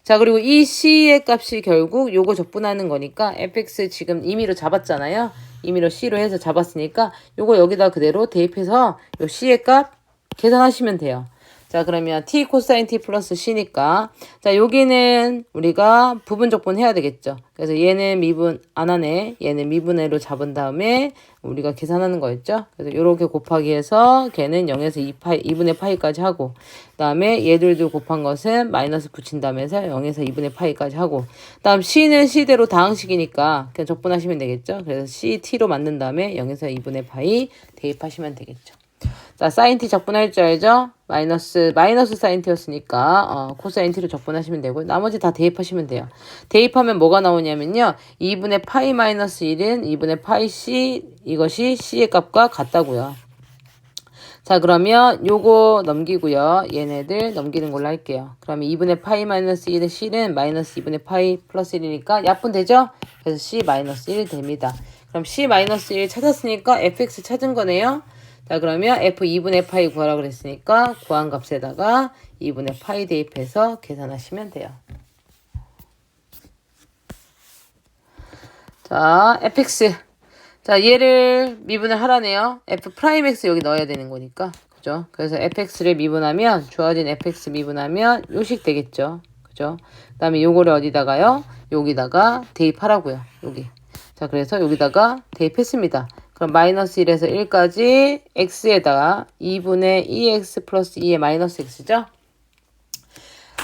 자, 그리고 이 C의 값이 결국 요거 적분하는 거니까 fx 지금 임의로 잡았잖아요. 임의로 C로 해서 잡았으니까 요거 여기다 그대로 대입해서 요 C의 값 계산하시면 돼요. 자, 그러면 t 코사인 t 플러스 c니까 자, 여기는 우리가 부분 적분 해야 되겠죠. 그래서 얘는 미분 안 하네. 얘는 미분해로 잡은 다음에 우리가 계산하는 거였죠. 그래서 요렇게 곱하기 해서 걔는 0에서 2분의 파이까지 하고 그다음에 얘들도 곱한 것은 마이너스 붙인 다음에서 0에서 2분의 파이까지 하고 그다음 c는 c대로 다항식이니까 그냥 적분하시면 되겠죠. 그래서 ct로 만든 다음에 0에서 2분의 파이 대입하시면 되겠죠. 자, 사인 t 적분할 줄 알죠? 마이너스 사인 t였으니까 코사인 t로 적분하시면 되고 나머지 다 대입하시면 돼요. 대입하면 뭐가 나오냐면요. 2분의 파이 마이너스 1은 2분의 파이 c 이것이 c의 값과 같다고요. 자, 그러면 요거 넘기고요. 얘네들 넘기는 걸로 할게요. 그러면 2분의 파이 마이너스 1의 C는 마이너스 2분의 파이 플러스 1이니까 약분되죠? 그래서 C 마이너스 1 됩니다. 그럼 C 마이너스 1 찾았으니까 fx 찾은 거네요. 자, 그러면 f 2분의 파이 구하라 그랬으니까 구한 값에다가 2분의 파이 대입해서 계산하시면 돼요. 자, fx. 자, 얘를 미분을 하라네요. f 프라임 x 여기 넣어야 되는 거니까. 그죠? 그래서 fx를 미분하면, 주어진 fx 미분하면 요식 되겠죠. 그죠? 그 다음에 요거를 어디다가요? 여기다가 대입하라고요. 여기. 자, 그래서 여기다가 대입했습니다. 그럼 마이너스 1에서 1까지 x에다가 2분의 2x 플러스 2의 마이너스 x죠?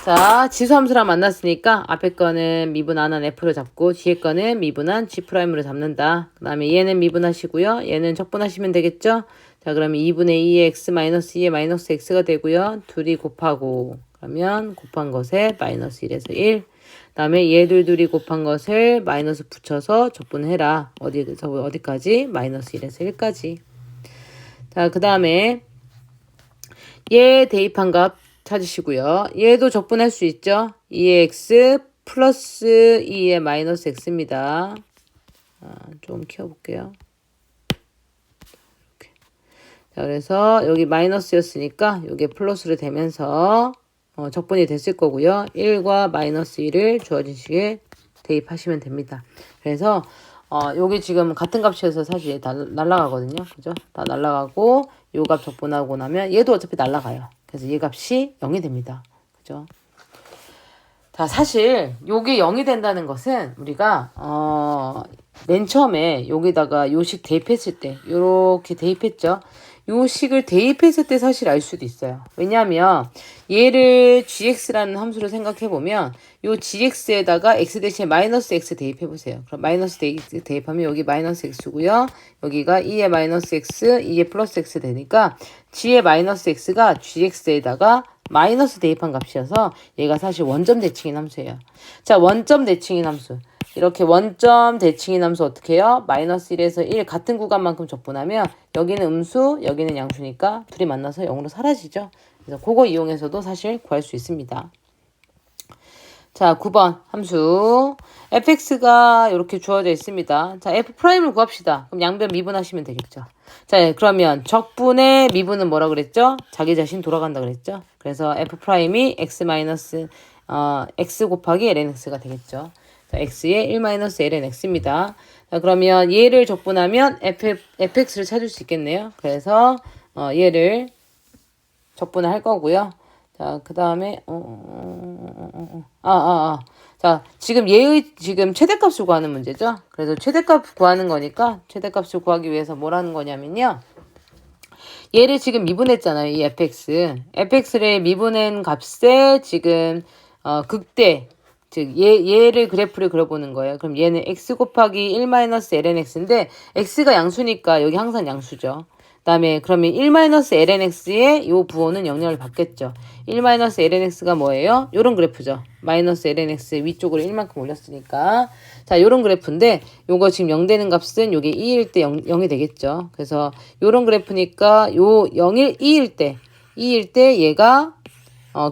자, 지수함수랑 만났으니까 앞에 거는 미분 안 한 f로 잡고 뒤에 거는 미분한 g'으로 잡는다. 그 다음에 얘는 미분하시고요. 얘는 적분하시면 되겠죠? 자, 그러면 2분의 2의 x 마이너스 2의 마이너스 x가 되고요. 둘이 곱하고 그러면 곱한 것에 마이너스 1에서 1. 그 다음에 얘들 둘이 곱한 것을 마이너스 붙여서 적분해라. 어디까지? 마이너스 1에서 1까지. 자, 그 다음에 얘 대입한 값 찾으시고요. 얘도 적분할 수 있죠. 2의 x 플러스 2의 마이너스 x입니다. 좀 키워볼게요. 이렇게. 자, 그래서 여기 마이너스였으니까 이게 플러스로 되면서 적분이 됐을 거고요. 1과 마이너스 1을 주어진 식에 대입하시면 됩니다. 그래서 여기 지금 같은 값이어서 사실 다 날라가거든요. 그죠? 다 날라가고 요 값 적분하고 나면 얘도 어차피 날라가요. 그래서 얘 값이 0이 됩니다. 그죠? 자, 사실 요게 0이 된다는 것은 우리가 맨 처음에 여기다가 요식 대입했을 때 요렇게 대입했죠. 요 식을 대입했을 때 사실 알 수도 있어요. 왜냐하면 얘를 gx라는 함수로 생각해보면 요 gx에다가 x 대신에 마이너스 x 대입해보세요. 그럼 마이너스 x 대입하면 여기 마이너스 x고요. 여기가 2의 마이너스 x, 2의 플러스 x 되니까 g의 마이너스 x가 gx에다가 마이너스 대입한 값이어서 얘가 사실 원점 대칭인 함수예요. 자, 원점 대칭인 함수. 이렇게 원점 대칭인 함수 어떻게 해요? 마이너스 1에서 1 같은 구간만큼 적분하면 여기는 음수, 여기는 양수니까 둘이 만나서 0으로 사라지죠. 그래서 그거 이용해서도 사실 구할 수 있습니다. 자, 9번 함수 fx가 이렇게 주어져 있습니다. 자, f'을 구합시다. 그럼 양변 미분하시면 되겠죠. 자, 그러면 적분의 미분은 뭐라 그랬죠? 자기 자신 돌아간다 그랬죠. 그래서 f'이 x 곱하기 lnx가 되겠죠. 자, x의 1-lnx입니다. 자, 그러면 얘를 적분하면 fx를 찾을 수 있겠네요. 그래서 얘를 적분을 할 거고요. 자, 그 다음에 자, 지금 얘의 지금 최대값을 구하는 문제죠. 그래서 최대값 구하는 거니까 최대값을 구하기 위해서 뭘 하는 거냐면요. 얘를 지금 미분했잖아요. 이 fx를 미분한 값에 지금 극대 즉 얘를 그래프를 그려보는 거예요. 그럼 얘는 x 곱하기 1-lnx인데 x가 양수니까 여기 항상 양수죠. 그 다음에 그러면 1-lnx의 요 부호는 영역을 받겠죠. 1-lnx가 뭐예요? 요런 그래프죠. 마이너스 lnx 위쪽으로 1만큼 올렸으니까. 자, 요런 그래프인데 요거 지금 0 되는 값은 요게 2일 때 0이 되겠죠. 그래서 요런 그래프니까 요 0일 2일 때 얘가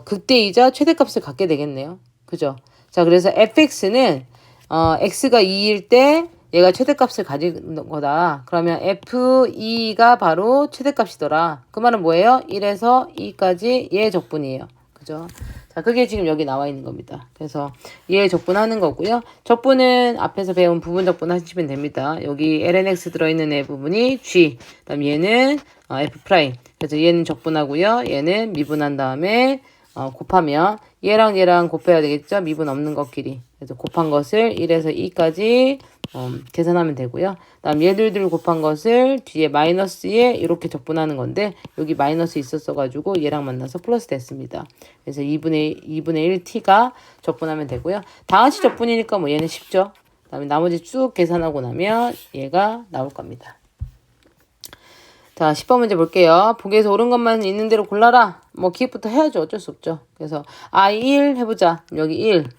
극대이자 최대값을 갖게 되겠네요. 그죠? 자, 그래서 fx는 x가 2일 때 얘가 최대값을 가진 거다. 그러면 f2가 바로 최대값이더라. 그 말은 뭐예요? 1에서 2까지 얘 적분이에요. 그죠? 자, 그게 지금 여기 나와 있는 겁니다. 그래서 얘 적분하는 거고요. 적분은 앞에서 배운 부분 적분 하시면 됩니다. 여기 lnx 들어있는 애 부분이 g. 그다음 얘는 f'. 그래서 얘는 적분하고요. 얘는 미분한 다음에 곱하면 얘랑 얘랑 곱해야 되겠죠? 미분 없는 것끼리. 그래서 곱한 것을 1에서 2까지 계산하면 되고요. 다음 얘들 곱한 것을 뒤에 마이너스에 이렇게 적분하는 건데 여기 마이너스 있었어가지고 얘랑 만나서 플러스 됐습니다. 그래서 2분의 1t가 적분하면 되고요. 다 같이 적분이니까 뭐 얘는 쉽죠. 그다음에 나머지 쭉 계산하고 나면 얘가 나올 겁니다. 자, 10번 문제 볼게요. 보기에서 옳은 것만 있는 대로 골라라. 뭐 기획부터 해야죠. 어쩔 수 없죠. 그래서 I1 해보자. 여기 1.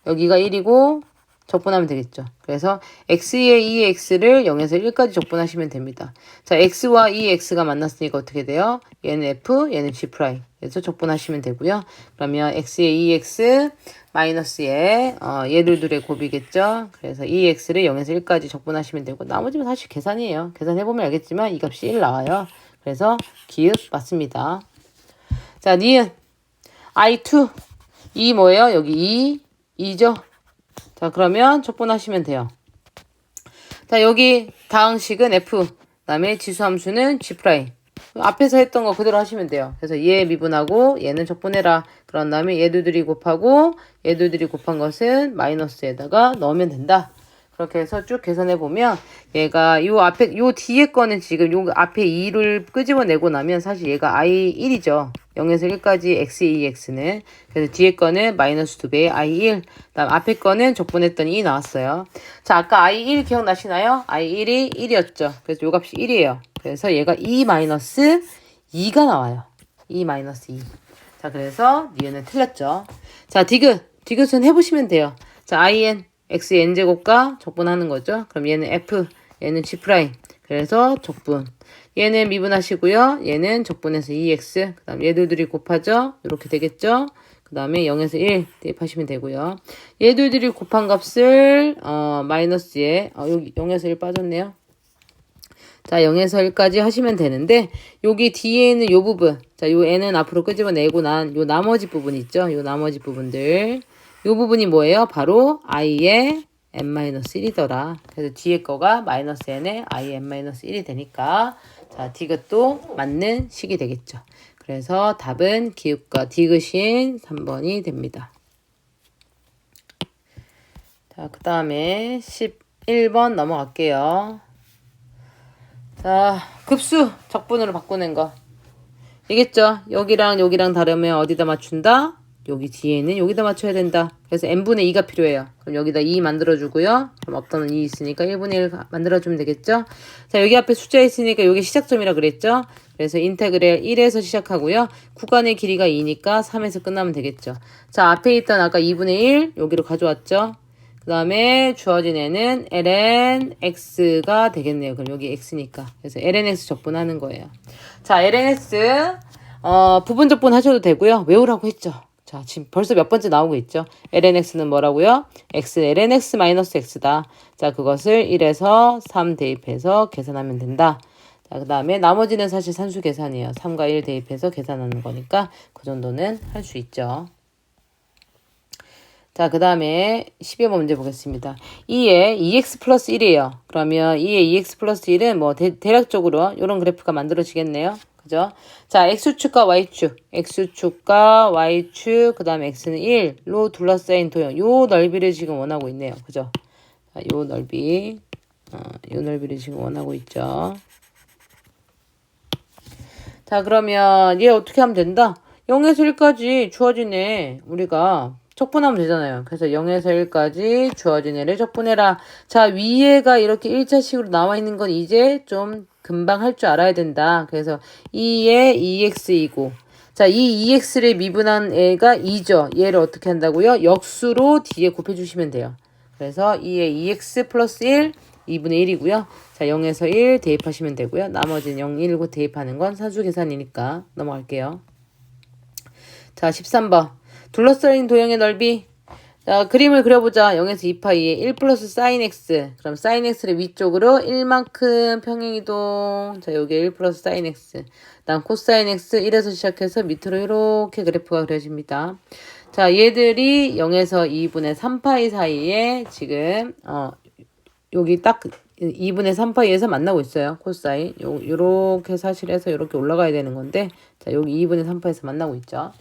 여기가 1이고 적분하면 되겠죠. 그래서 x의 2x를 0에서 1까지 적분하시면 됩니다. 자, x와 2x가 만났으니까 어떻게 돼요? 얘는 f, 얘는 g'. 그래서 적분하시면 되고요. 그러면 x의 2x 마이너스에 얘들 둘의 곱이겠죠. 그래서 2x를 0에서 1까지 적분하시면 되고 나머지는 사실 계산이에요. 계산해보면 알겠지만 이 값이 1 나와요. 그래서 기읍 맞습니다. 자, 니은 I2 2 뭐예요? 여기 2죠. 자, 그러면 적분하시면 돼요. 자, 여기 다항식은 f, 그다음에 지수함수는 g'. 앞에서 했던 거 그대로 하시면 돼요. 그래서 얘 미분하고 얘는 적분해라. 그런 다음에 얘들이 곱하고 얘들이 곱한 것은 마이너스에다가 넣으면 된다. 그렇게 해서 쭉 계산해 보면 얘가 요 뒤에 거는 지금 요 앞에 2를 끄집어내고 나면 사실 얘가 i1이죠. 0에서 1까지 x2x는. 그래서 뒤에 거는 마이너스 2배의 i1. 그다음 앞에 거는 적분했더니 2 나왔어요. 자, 아까 i1 기억나시나요? i1이 1이었죠. 그래서 요 값이 1이에요. 그래서 얘가 2 마이너스 2가 나와요. 2 마이너스 2. 자, 그래서 니은은 틀렸죠. 자, 디귿은 해보시면 돼요. 자, in xn제곱과 적분하는 거죠. 그럼 얘는 f, 얘는 g'. 그래서 적분. 얘는 미분하시고요. 얘는 적분해서 2x. 그 다음 얘들이 곱하죠. 이렇게 되겠죠. 그 다음에 0에서 1 대입하시면 되고요. 얘들이 곱한 값을 마이너스에 여기 0에서 1 빠졌네요. 자, 0에서 1까지 하시면 되는데 여기 뒤에 있는 요 부분, 자, 요 n은 앞으로 끄집어내고 난 요 나머지 부분 있죠. 요 나머지 부분들, 요 부분이 뭐예요? 바로 i의 n-1이더라. 그래서 뒤에 거가 마이너스 n의 i n-1이 되니까 자, 디귿도 맞는 식이 되겠죠. 그래서 답은 기읍과 디귿인 3번이 됩니다. 자, 그 다음에 11번 넘어갈게요. 자, 급수 적분으로 바꾸는 거. 이겠죠? 여기랑 여기랑 다르면 어디다 맞춘다? 여기 뒤에는 여기다 맞춰야 된다. 그래서 n분의 2가 필요해요. 그럼 여기다 2 만들어주고요. 그럼 없다는 2 있으니까 1분의 1 만들어주면 되겠죠? 자, 여기 앞에 숫자 있으니까 여기 시작점이라 그랬죠? 그래서 인테그랄 1에서 시작하고요. 구간의 길이가 2니까 3에서 끝나면 되겠죠. 자, 앞에 있던 아까 2분의 1 여기로 가져왔죠? 그 다음에 주어진 애는 lnx가 되겠네요. 그럼 여기 x니까. 그래서 lnx 적분하는 거예요. 자, lnx 부분 적분 하셔도 되고요. 외우라고 했죠. 자, 지금 벌써 몇 번째 나오고 있죠. lnx는 뭐라고요? x lnx 마이너스 x다. 자, 그것을 1에서 3 대입해서 계산하면 된다. 자, 그 다음에 나머지는 사실 산수 계산이에요. 3과 1 대입해서 계산하는 거니까 그 정도는 할 수 있죠. 자, 그 다음에 12번 문제 보겠습니다. 2에 2x 플러스 1이에요. 그러면 2에 2x 플러스 1은 뭐 대략적으로 이런 그래프가 만들어지겠네요. 그죠? 자, x축과 x축과 y축, 그 다음에 x는 1로 둘러싸인 도형. 요 넓이를 지금 원하고 있네요. 그죠? 자, 요 넓이를 지금 원하고 있죠. 자, 그러면 얘 어떻게 하면 된다? 0에서 1까지 주어지네. 우리가 적분하면 되잖아요. 그래서 0에서 1까지 주어진 애를 적분해라. 자, 위에가 이렇게 1차식으로 나와 있는 건 이제 좀 금방 할 줄 알아야 된다. 그래서 2에 2x이고 자, 이 2x를 미분한 애가 2죠. 얘를 어떻게 한다고요? 역수로 뒤에 곱해주시면 돼요. 그래서 2에 2x 플러스 1 2분의 1이고요. 자, 0에서 1 대입하시면 되고요. 나머지는 0, 1, 9 대입하는 건 산수 계산이니까 넘어갈게요. 자, 13번. 둘러싸인 도형의 넓이. 자, 그림을 그려보자. 0에서 2파이에 1 플러스 사인 x. 그럼 사인 x를 위쪽으로 1만큼 평행이동. 자, 여기 1 플러스 사인 x. 다음 코사인 x 1에서 시작해서 밑으로 이렇게 그래프가 그려집니다. 자, 얘들이 0에서 2분의 3파이 사이에 지금 여기 딱 2분의 3파이에서 만나고 있어요. 코사인. 요렇게 사실에서 이렇게 올라가야 되는 건데 자, 여기 2분의 3파에서 만나고 있죠.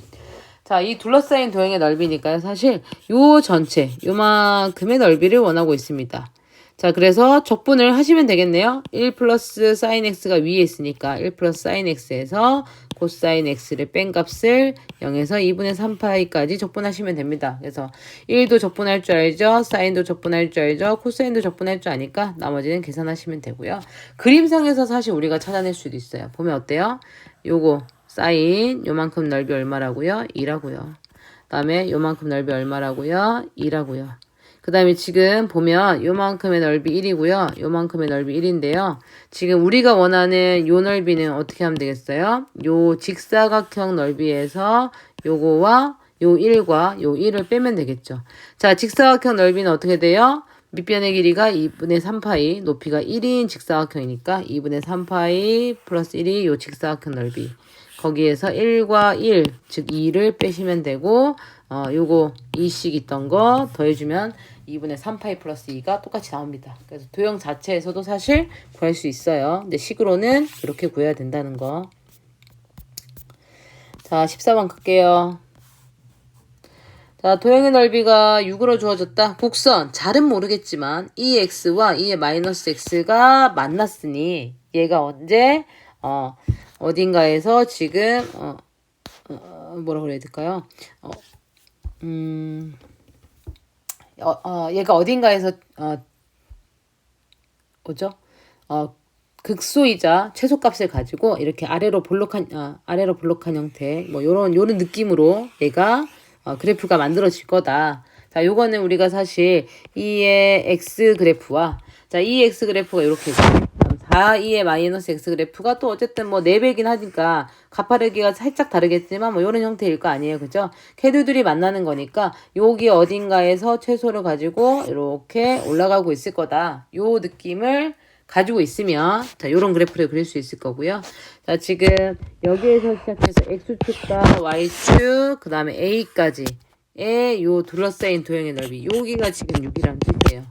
자, 이 둘러싸인 도형의 넓이니까요. 사실 요 전체, 요만큼의 넓이를 원하고 있습니다. 자, 그래서 적분을 하시면 되겠네요. 1 플러스 사인 x가 위에 있으니까 1 플러스 사인 x에서 코사인 x를 뺀 값을 0에서 2분의 3파이까지 적분하시면 됩니다. 그래서 1도 적분할 줄 알죠. 사인도 적분할 줄 알죠. 코사인도 적분할 줄 아니까 나머지는 계산하시면 되고요. 그림상에서 사실 우리가 찾아낼 수도 있어요. 보면 어때요? 요거 사인 요만큼 넓이 얼마라고요? 2라고요. 그 다음에 요만큼 넓이 얼마라고요? 2라고요. 그 다음에 지금 보면 요만큼의 넓이 1이고요. 요만큼의 넓이 1인데요. 지금 우리가 원하는 요 넓이는 어떻게 하면 되겠어요? 요 직사각형 넓이에서 요거와 요 1과 요 1을 빼면 되겠죠. 자, 직사각형 넓이는 어떻게 돼요? 밑변의 길이가 2분의 3파이, 높이가 1인 직사각형이니까 2분의 3파이 플러스 1이 요 직사각형 넓이. 거기에서 1과 1, 즉 2를 빼시면 되고, 요거 2씩 있던 거 더해주면 2분의 3파이 플러스 2가 똑같이 나옵니다. 그래서 도형 자체에서도 사실 구할 수 있어요. 근데 식으로는 이렇게 구해야 된다는 거. 자, 14번 갈게요. 자, 도형의 넓이가 6으로 주어졌다. 곡선, 잘은 모르겠지만 이 x와 이의 마이너스 x가 만났으니 얘가 언제 어딘가에서 지금 뭐라 그래야 될까요? 얘가 어딘가에서 뭐죠? 극소이자 최소값을 가지고 이렇게 아래로 볼록한 형태 뭐 요런 느낌으로 얘가 그래프가 만들어질 거다. 자, 요거는 우리가 사실 2의 x 그래프와 자, 2의 x 그래프가 이렇게 4, 2의 마이너스 x 그래프가 또 어쨌든 뭐 4배긴 하니까 가파르기가 살짝 다르겠지만 뭐 요런 형태일 거 아니에요. 그죠? 걔들이 만나는 거니까 여기 어딘가에서 최소를 가지고 이렇게 올라가고 있을 거다. 요 느낌을 가지고 있으면 자, 요런 그래프를 그릴 수 있을 거고요. 자, 지금 여기에서 시작해서 x축과 y축 그 다음에 a까지의 요 둘러싸인 도형의 넓이 여기가 지금 6이라는 뜻이에요.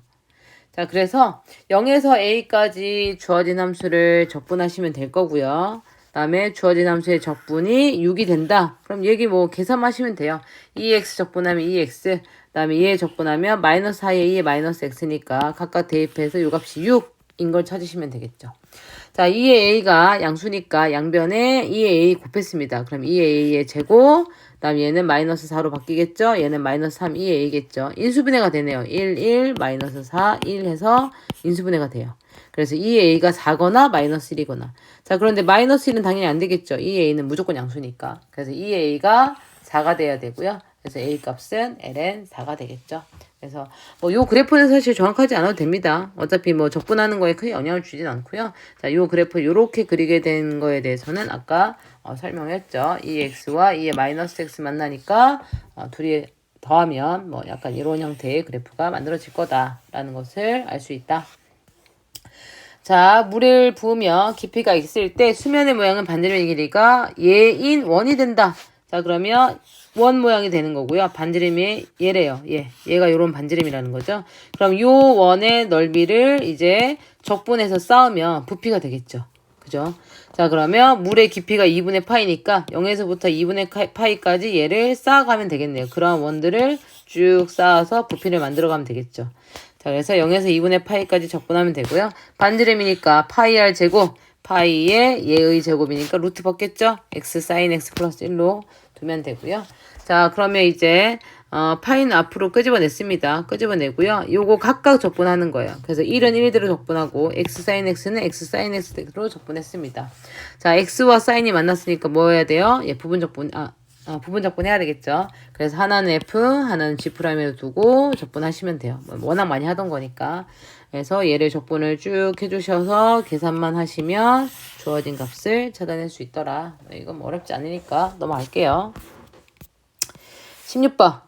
자, 그래서 0에서 a까지 주어진 함수를 적분하시면 될 거고요. 그 다음에 주어진 함수의 적분이 6이 된다. 그럼 여기 뭐 계산하시면 돼요. 2x 적분하면 2x, 그 다음에 2에 적분하면 마이너스 4에 2에 마이너스 x니까 각각 대입해서 요 값이 6인 걸 찾으시면 되겠죠. 자, 2의 a가 양수니까 양변에 2의 a 곱했습니다. 그럼 2의 a의 제곱, 그 다음 얘는 마이너스 4로 바뀌겠죠? 얘는 마이너스 3, 2의 a겠죠? 인수분해가 되네요. 1, 1, 마이너스 4, 1 해서 인수분해가 돼요. 그래서 2의 a가 4거나 마이너스 1이거나. 자, 그런데 마이너스 1은 당연히 안 되겠죠? 2의 a는 무조건 양수니까. 그래서 2의 a가 4가 돼야 되고요. 그래서 a 값은 ln 4가 되겠죠. 그래서 뭐 요 그래프는 사실 정확하지 않아도 됩니다. 어차피 뭐 적분하는 거에 크게 영향을 주진 않고요. 자, 요 그래프 요렇게 그리게 된 거에 대해서는 아까 설명했죠. 2x와 2의 마이너스 x 만나니까 둘이 더하면 뭐 약간 이런 형태의 그래프가 만들어질 거다라는 것을 알 수 있다. 자, 물을 부으며 깊이가 있을 때 수면의 모양은 반지름의 길이가 예인 원이 된다. 자, 그러면 원 모양이 되는 거고요. 반지름이 얘래요. 얘가 요런 반지름이라는 거죠. 그럼 요 원의 넓이를 이제 적분해서 쌓으면 부피가 되겠죠. 그죠? 자, 그러면 물의 깊이가 2분의 파이니까 0에서부터 2분의 파이까지 얘를 쌓아가면 되겠네요. 그런 원들을 쭉 쌓아서 부피를 만들어가면 되겠죠. 자, 그래서 0에서 2분의 파이까지 적분하면 되고요. 반지름이니까 파이 r 제곱, 파이의 얘의 제곱이니까 루트 벗겠죠? x 사인 x 플러스 1로 두면 되고요. 자, 그러면 이제 파이는 앞으로 끄집어냈습니다. 끄집어내고요. 요거 각각 적분하는 거예요. 그래서 1은 1대로 적분하고 x 사인 x는 x 사인 x대로 적분했습니다. 자, x와 사인이 만났으니까 뭐 해야 돼요? 부분 적분 부분 적분해야 되겠죠. 그래서 하나는 f, 하나는 g'으로 두고 적분하시면 돼요. 워낙 많이 하던 거니까. 그래서 얘를 적분을 쭉 해주셔서 계산만 하시면 주어진 값을 찾아낼 수 있더라. 이건 뭐 어렵지 않으니까 넘어갈게요. 16번.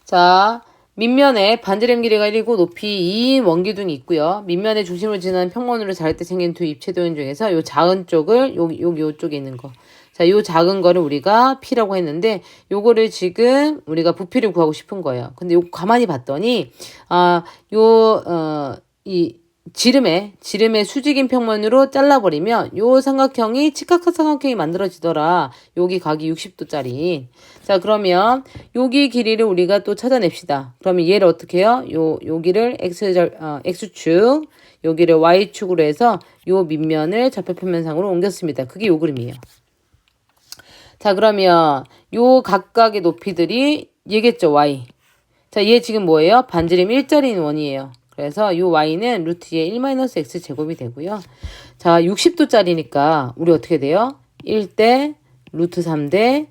자, 밑면에 반지름 길이가 1이고 높이 2인 원기둥이 있고요. 밑면의 중심을 지나는 평면으로 자를 때 생긴 두 입체도형 중에서 요 작은 쪽을 요쪽에 있는 거. 자, 요 작은 거를 우리가 P라고 했는데 요거를 지금 우리가 부피를 구하고 싶은 거예요. 근데 요거 가만히 봤더니 이 지름의 수직인 평면으로 잘라버리면 요 삼각형이 직각한 삼각형이 만들어지더라. 여기 각이 60도짜리. 자, 그러면 여기 길이를 우리가 또 찾아냅시다. 그러면 얘를 어떻게 해요? 여기를 x축, 여기를 y축으로 해서 요 밑면을 좌표평면상으로 옮겼습니다. 그게 요 그림이에요. 자, 그러면 요 각각의 높이들이 얘겠죠, y. 자, 얘 지금 뭐예요? 반지름 1짜리인 원이에요. 그래서 요 y는 루트의 1-x 제곱이 되고요. 자, 60도짜리니까 우리 어떻게 돼요? 1대 루트 3대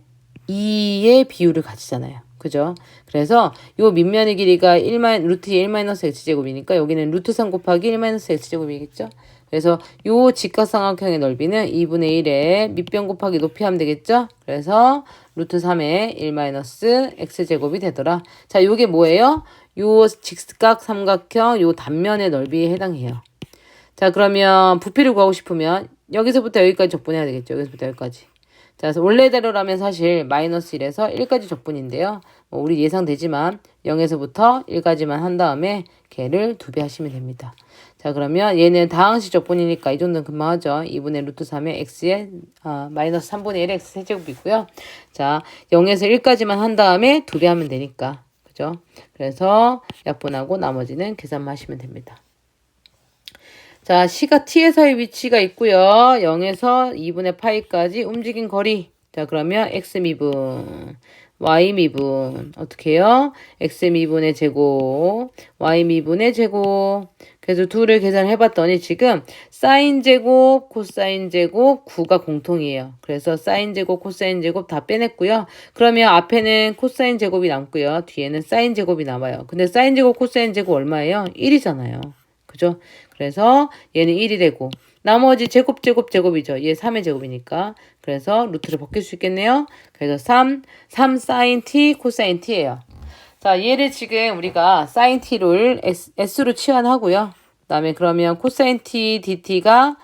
2의 비율을 가지잖아요. 그죠? 그래서 요 밑면의 길이가 루트 1-x제곱이니까 여기는 루트 3 곱하기 1-x제곱이겠죠? 그래서 요 직각삼각형의 넓이는 2분의 1에 밑변 곱하기 높이 하면 되겠죠? 그래서 루트 3에 1-x제곱이 되더라. 자, 요게 뭐예요? 요 직각삼각형 요 단면의 넓이에 해당해요. 자, 그러면 부피를 구하고 싶으면 여기서부터 여기까지 적분해야 되겠죠? 여기서부터 여기까지. 자, 그래서 원래대로라면 사실 마이너스 1에서 1까지 적분인데요. 뭐 우리 예상되지만 0에서부터 1까지만 한 다음에 걔를 2배 하시면 됩니다. 자, 그러면 얘는 다항식 적분이니까 이 정도는 금방 하죠. 2분의 루트 3의 x의 마이너스 3분의 1의 x 세제곱이고요. 자, 0에서 1까지만 한 다음에 2배 하면 되니까. 그죠? 그래서 약분하고 나머지는 계산만 하시면 됩니다. 자, C가 T에서의 위치가 있고요. 0에서 2분의 파이까지 움직인 거리. 자, 그러면 X 미분, Y 미분. 어떻게 해요? X 미분의 제곱, Y 미분의 제곱. 그래서 둘을 계산해봤더니 지금 사인 제곱, 코사인 제곱, 9가 공통이에요. 그래서 사인 제곱, 코사인 제곱 다 빼냈고요. 그러면 앞에는 코사인 제곱이 남고요. 뒤에는 사인 제곱이 남아요. 근데 사인 제곱, 코사인 제곱 얼마예요? 1이잖아요. 그죠? 그래서 얘는 1이 되고 나머지 제곱이죠. 얘 3의 제곱이니까. 그래서 루트를 벗길 수 있겠네요. 그래서 3 사인 t 코사인 t예요. 자, 얘를 지금 우리가 사인 t를 s로 치환하고요. 그다음에 그러면 코사인 t dt가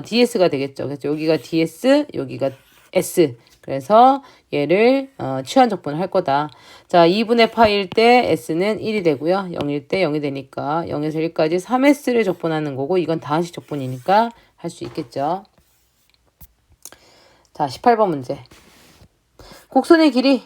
ds가 되겠죠. 그래서 여기가 ds, 여기가 s. 그래서 얘를 치환 적분을 할 거다. 자, 2분의 파일 때 s는 1이 되고요. 0일 때 0이 되니까 0에서 1까지 3s를 적분하는 거고 이건 다항식 적분이니까 할 수 있겠죠. 자, 18번 문제. 곡선의 길이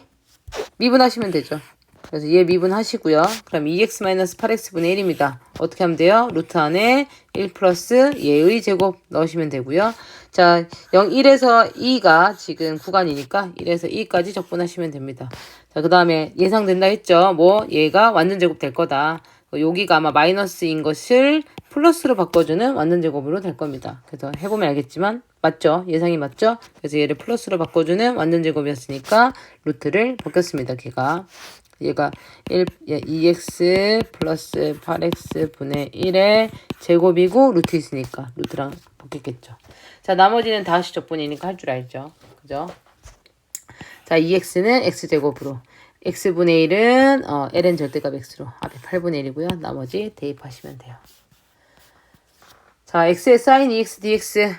미분하시면 되죠. 그래서 얘 미분하시고요. 그럼 2x-8x분의 1입니다. 어떻게 하면 돼요? 루트 안에 1 플러스 얘의 제곱 넣으시면 되고요. 자, 1에서 2가 지금 구간이니까 1에서 2까지 적분하시면 됩니다. 자, 그 다음에 예상된다 했죠? 뭐 얘가 완전 제곱 될 거다. 여기가 아마 마이너스인 것을 플러스로 바꿔주는 완전 제곱으로 될 겁니다. 그래서 해보면 알겠지만 맞죠? 예상이 맞죠? 그래서 얘를 플러스로 바꿔주는 완전 제곱이었으니까 루트를 벗겼습니다. 얘가 2x 플러스 8x 분의 1의 제곱이고 루트 있으니까 루트랑 바뀌겠죠. 자, 나머지는 다항식 적분이니까 할 줄 알죠. 그죠? 자, 2x는 x제곱으로 x분의 1은 ln 절대값 x로 앞에 8분의 1이고요. 나머지 대입하시면 돼요. 자, x의 sin 2x dx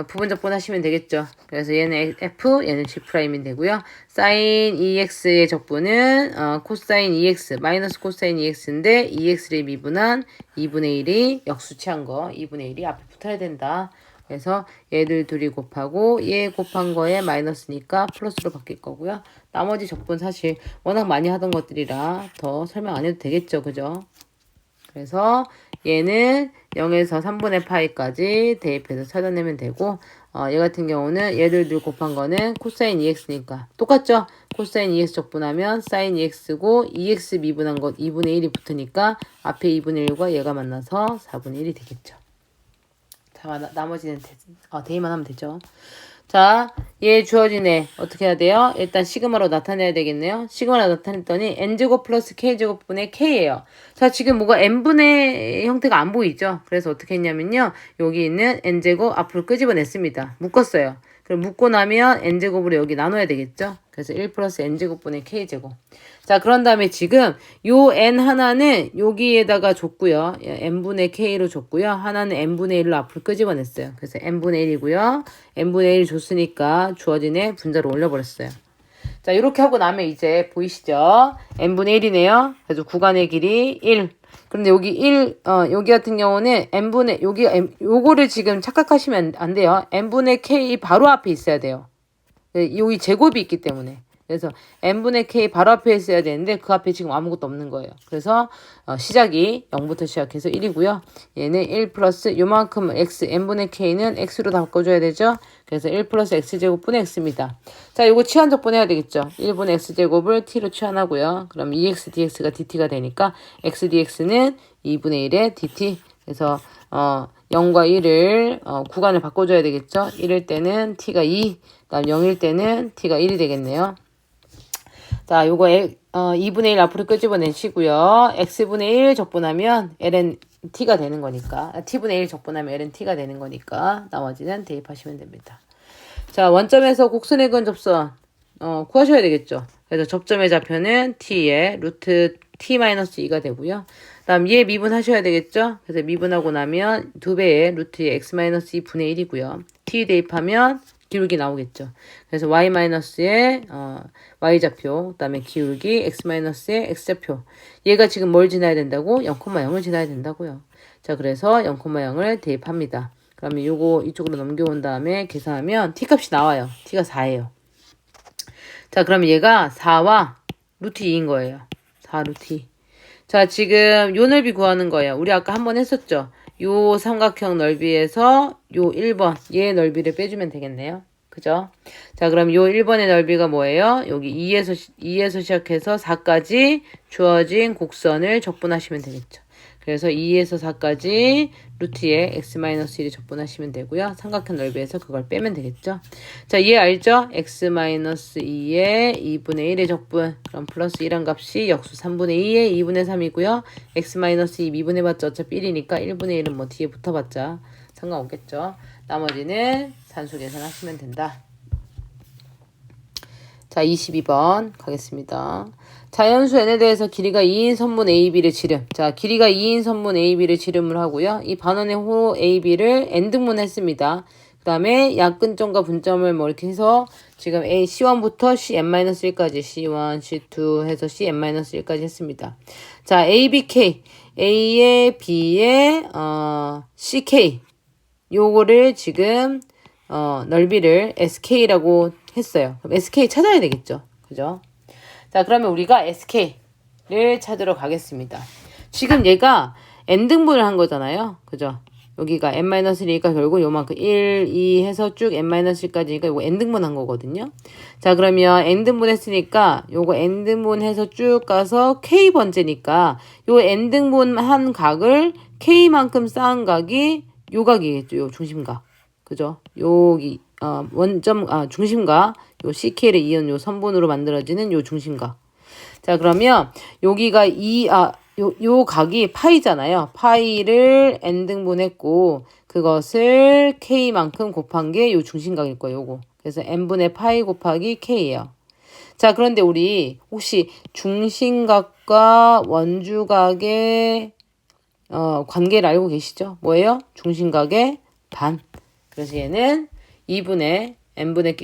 부분 적분하시면 되겠죠. 그래서 얘는 f, 얘는 g'이 되고요. sin 2x의 적분은 코사인 2x, 마이너스 코사인 2x인데 2x를 미분한 2분의 1이 역수치한 거, 2분의 1이 앞에 붙어야 된다. 그래서 얘들 둘이 곱하고 얘 곱한 거에 마이너스니까 플러스로 바뀔 거고요. 나머지 적분 사실 워낙 많이 하던 것들이라 더 설명 안 해도 되겠죠. 그죠? 그래서 얘는 0에서 3분의 파이까지 대입해서 찾아내면 되고 얘 같은 경우는 얘들 둘 곱한 거는 코사인 2x니까 똑같죠? 코사인 2x 적분하면 사인 2x고 2x 미분한 것 2분의 1이 붙으니까 앞에 2분의 1과 얘가 만나서 4분의 1이 되겠죠. 자, 나머지는 대입만 하면 되죠. 자, 얘 주어진 애 어떻게 해야 돼요? 일단 시그마로 나타내야 되겠네요. 시그마로 나타냈더니 n제곱 플러스 k제곱분의 k예요. 자, 지금 뭐가 n분의 형태가 안 보이죠? 그래서 어떻게 했냐면요. 여기 있는 n제곱 앞으로 끄집어냈습니다. 묶었어요. 그럼 묶고 나면 n제곱으로 여기 나눠야 되겠죠? 그래서 1 플러스 n제곱분의 k제곱. 자, 그런 다음에 지금 요 n 하나는 여기에다가 줬고요. n분의 k로 줬고요. 하나는 n분의 1로 앞으로 끄집어냈어요. 그래서 n분의 1이고요. n분의 1 줬으니까 주어진 애 분자로 올려버렸어요. 자, 이렇게 하고 나면 이제 보이시죠? n분의 1이네요. 그래서 구간의 길이 1. 그런데 여기 여기 같은 경우는 요거를 지금 착각하시면 안 돼요. n분의 k 바로 앞에 있어야 돼요. 여기 제곱이 있기 때문에. 그래서 n분의 k 바로 앞에 있어야 되는데 그 앞에 지금 아무것도 없는 거예요. 그래서 시작이 0부터 시작해서 1이고요. 얘는 1 플러스 요만큼 x, n분의 k는 x로 다 바꿔줘야 되죠. 그래서 1 플러스 x제곱분의 x입니다. 자, 요거 치환 적분해야 되겠죠. 1분의 x제곱을 t로 치환하고요. 그럼 2x dx가 dt가 되니까 x dx는 2분의 1의 dt. 그래서 0과 1을 구간을 바꿔줘야 되겠죠. 1일 때는 t가 2, 그다음 0일 때는 t가 1이 되겠네요. 자, 요거 2분의 1 앞으로 끄집어내시고요. x분의 1 적분하면 ln t가 되는 거니까, t분의 1 적분하면 ln t가 되는 거니까 나머지는 대입하시면 됩니다. 자, 원점에서 곡선의 근접선 구하셔야 되겠죠. 그래서 접점의 좌표는 t의 루트 t-2가 되고요. 다음 얘 미분하셔야 되겠죠. 그래서 미분하고 나면 2배의 루트의 x-2분의 1이고요. t 대입하면 기울기 나오겠죠. 그래서 y-의 y좌표, 그 다음에 기울기 x-의 x좌표. 얘가 지금 뭘 지나야 된다고? 0,0을 지나야 된다고요. 자, 그래서 0,0을 대입합니다. 그러면 요거 이쪽으로 넘겨온 다음에 계산하면 t 값이 나와요. t가 4예요. 자, 그러면 얘가 4와 루트 2인 거예요. 4 루트 2. 자, 지금 요 넓이 구하는 거예요. 우리 아까 한번 했었죠. 요 삼각형 넓이에서 요 1번 얘 넓이를 빼주면 되겠네요. 그죠? 자, 그럼 요 1번의 넓이가 뭐예요? 여기 2에서 시작해서 4까지 주어진 곡선을 적분하시면 되겠죠. 그래서 2에서 4까지 루트에 x-1이 적분하시면 되고요. 삼각형 넓이에서 그걸 빼면 되겠죠. 자, 얘 알죠? x-2의 2분의 1의 적분. 그럼 플러스 1한 값이 역수 3분의 2의 2분의 3이고요. x-2 미분해봤자 어차피 1이니까 1분의 1은 뭐 뒤에 붙어봤자 상관없겠죠. 나머지는 산수 계산하시면 된다. 자, 22번 가겠습니다. 자연수 n에 대해서 길이가 2인 선분 AB를 지름. 자, 길이가 2인 선분 AB를 지름을 하고요. 이 반원의 호 AB를 n등분 했습니다. 그 다음에 약근점과 분점을 뭐 이렇게 해서 지금 C1부터 CN-1까지 C1, C2 해서 CN-1까지 했습니다. 자, ABK. A의 B의 CK. 요거를 지금 넓이를 SK라고 했어요. 그럼 SK 찾아야 되겠죠. 그죠? 자, 그러면 우리가 SK를 찾으러 가겠습니다. 지금 얘가 n등분을 한 거잖아요. 그죠? 여기가 n-1이니까 결국 요만큼 1, 2 해서 쭉 n-1까지니까 요거 n등분 한 거거든요. 자, 그러면 n등분 했으니까 요거 n등분 해서 쭉 가서 k번째니까 요 n등분 한 각을 k만큼 쌓은 각이 요 각이겠죠. 요 중심각. 그죠? 여기 중심각, 요 CK를 이은 요 선분으로 만들어지는 요 중심각. 자, 그러면 여기가 요 각이 파이잖아요. 파이를 n등분했고, 그것을 k만큼 곱한 게 요 중심각일 거예요, 요거. 그래서 n분의 파이 곱하기 k예요. 자, 그런데 우리 혹시 중심각과 원주각의 관계를 알고 계시죠? 뭐예요? 중심각의 반. 그래서 얘는 2분의 n분의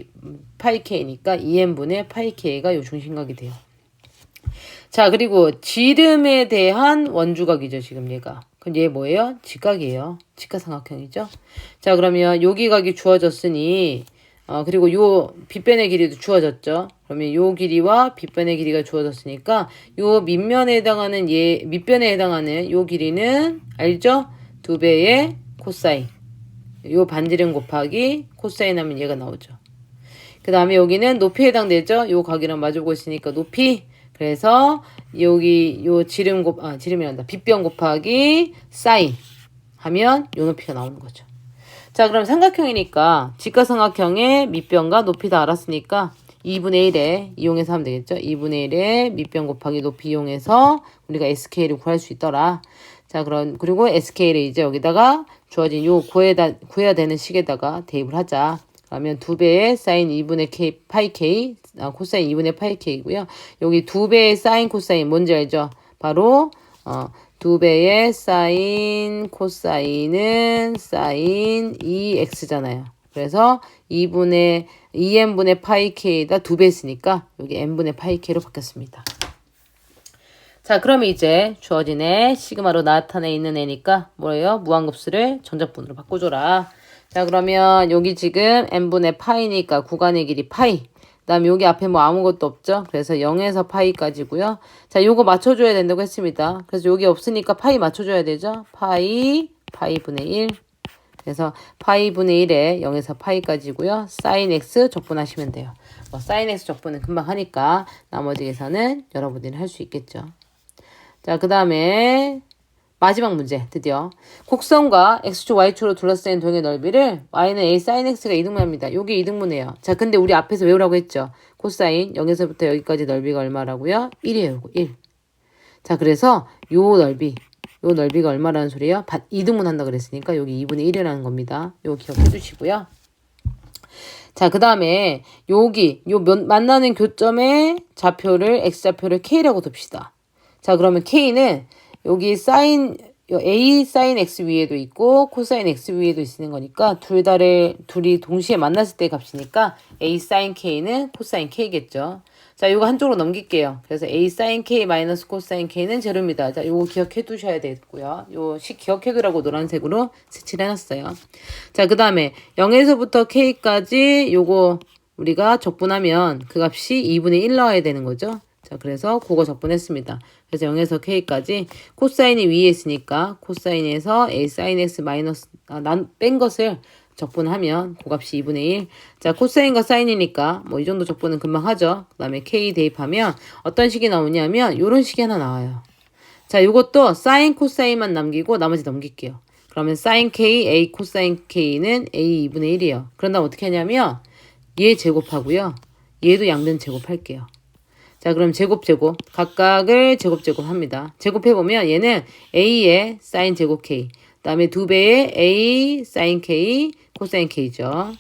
파이 k니까 2n분의 파이 k가 요 중심각이 돼요. 자, 그리고 지름에 대한 원주각이죠, 지금 얘가. 그럼 얘 뭐예요? 직각이에요. 직각삼각형이죠. 자, 그러면 여기 각이 주어졌으니 그리고 요 빗변의 길이도 주어졌죠. 그러면 요 길이와 빗변의 길이가 주어졌으니까 요 밑면에 해당하는 밑변에 해당하는 요 길이는 알죠? 2배의 코사인. 요 반지름 곱하기 코사인 하면 얘가 나오죠. 그 다음에 여기는 높이에 해당되죠? 요 각이랑 마주보고 있으니까 높이. 그래서 여기 요 지름이란다. 빗변 곱하기 사인 하면 요 높이가 나오는 거죠. 자, 그럼 삼각형이니까 직각삼각형의 밑변과 높이 다 알았으니까 2분의 1에 이용해서 하면 되겠죠. 2분의 1에 밑변 곱하기 높이 이용해서 우리가 SK를 구할 수 있더라. 자, 그리고 SK를 이제 여기다가 주어진 요 구해야 되는 식에다가 대입을 하자. 그러면 2배의 사인 2분의 K, 파이 K, 코사인 2분의 파이 K이고요. 여기 2배의 사인 코사인 뭔지 알죠? 바로 2배의 사인 코사인은 사인 2x잖아요. 그래서 2n분의 파이 K에다 2배 했으니까 여기 n분의 파이 K로 바뀌었습니다. 자, 그러면 이제 주어진 애 시그마로 나타내 있는 애니까 뭐예요? 무한급수를 전접분으로 바꿔줘라. 자, 그러면 여기 지금 n분의 파이니까 구간의 길이 파이. 그 다음에 여기 앞에 뭐 아무것도 없죠? 그래서 0에서 파이까지고요. 자, 요거 맞춰줘야 된다고 했습니다. 그래서 여기 없으니까 파이 맞춰줘야 되죠? 파이분의 1. 그래서 파이분의 1에 0에서 파이까지고요. 사인 x 적분하시면 돼요. 사인 x 적분은 금방 하니까 나머지 계산은 여러분들이 할 수 있겠죠. 자, 그 다음에 마지막 문제 드디어 곡선과 x축 y축으로 둘러싸인 동의 넓이를 y는 a sin x가 이등분합니다. 요게 이등분해요. 자, 근데 우리 앞에서 외우라고 했죠. 코사인 0에서부터 여기까지 넓이가 얼마라고요? 1이에요. 요거 1. 자, 그래서 요 넓이가 얼마라는 소리예요? 이등분한다 그랬으니까 여기 2분의 1이라는 겁니다. 요거 기억해 주시고요. 자, 그 다음에 만나는 교점의 좌표를 x좌표를 k라고 둡시다. 자, 그러면 k는 여기 a sin x 위에도 있고 코사인 x 위에도 있는 거니까 둘이 동시에 만났을 때 값이니까 a sin k는 코사인 k겠죠. 자, 이거 한쪽으로 넘길게요. 그래서 a sin k 마이너스 코사인 k는 제로입니다. 자, 이거 기억해 두셔야 되고요. 요 식 기억해 두라고 노란색으로 색칠해 놨어요. 자, 그 다음에 0에서부터 k까지 요거 우리가 적분하면 그 값이 2분의 1 나와야 되는 거죠. 자, 그래서 그거 적분했습니다. 그래서 0에서 k까지 코사인이 위에 있으니까 코사인에서 a sin x 마이너스 뺀 것을 적분하면 그 값이 2분의 1. 자, 코사인과 사인이니까 뭐 이 정도 적분은 금방 하죠. 그 다음에 k 대입하면 어떤 식이 나오냐면 요런 식이 하나 나와요. 자, 요것도 사인 코사인만 남기고 나머지 넘길게요. 그러면 sin k a 코사인 k는 a 2분의 1이에요. 그런 다음 어떻게 하냐면 얘 제곱하고요. 얘도 양변 제곱할게요. 자, 그럼 제곱 각각을 제곱합니다. 제곱해보면 얘는 a의 sin 제곱 k, 그 다음에 2배의 a sin k 코사인 k죠.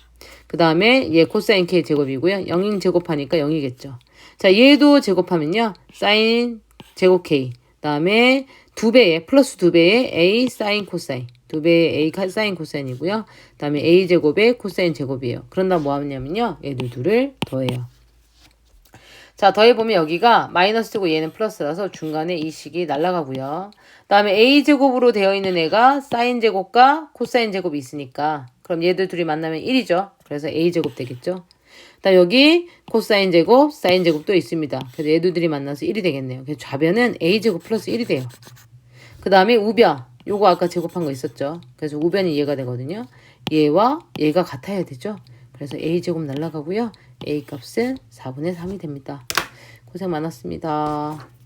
그 다음에 얘 코사인 k 제곱이고요. 0인 제곱하니까 0이겠죠. 자, 얘도 제곱하면요. sin 제곱 k, 그 다음에 플러스 2배의 a sin 코사인, 2배의 a sin 코사인이고요. 그 다음에 a 제곱의 코사인 제곱이에요. 그런 다음 뭐 하냐면요. 얘들 둘을 더해요. 자, 더해보면 여기가 마이너스고 얘는 플러스라서 중간에 이 식이 날아가고요. 그 다음에 a제곱으로 되어 있는 애가 사인 제곱과 코사인 제곱이 있으니까 그럼 얘들 둘이 만나면 1이죠. 그래서 a제곱 되겠죠. 그 다음 여기 코사인 제곱, 사인 제곱도 있습니다. 그래서 얘들이 만나서 1이 되겠네요. 그래서 좌변은 a제곱 플러스 1이 돼요. 그 다음에 우변, 요거 아까 제곱한 거 있었죠. 그래서 우변이 얘가 되거든요. 얘와 얘가 같아야 되죠. 그래서 a제곱 날아가고요. a 값은 4분의 3이 됩니다. 고생 많았습니다.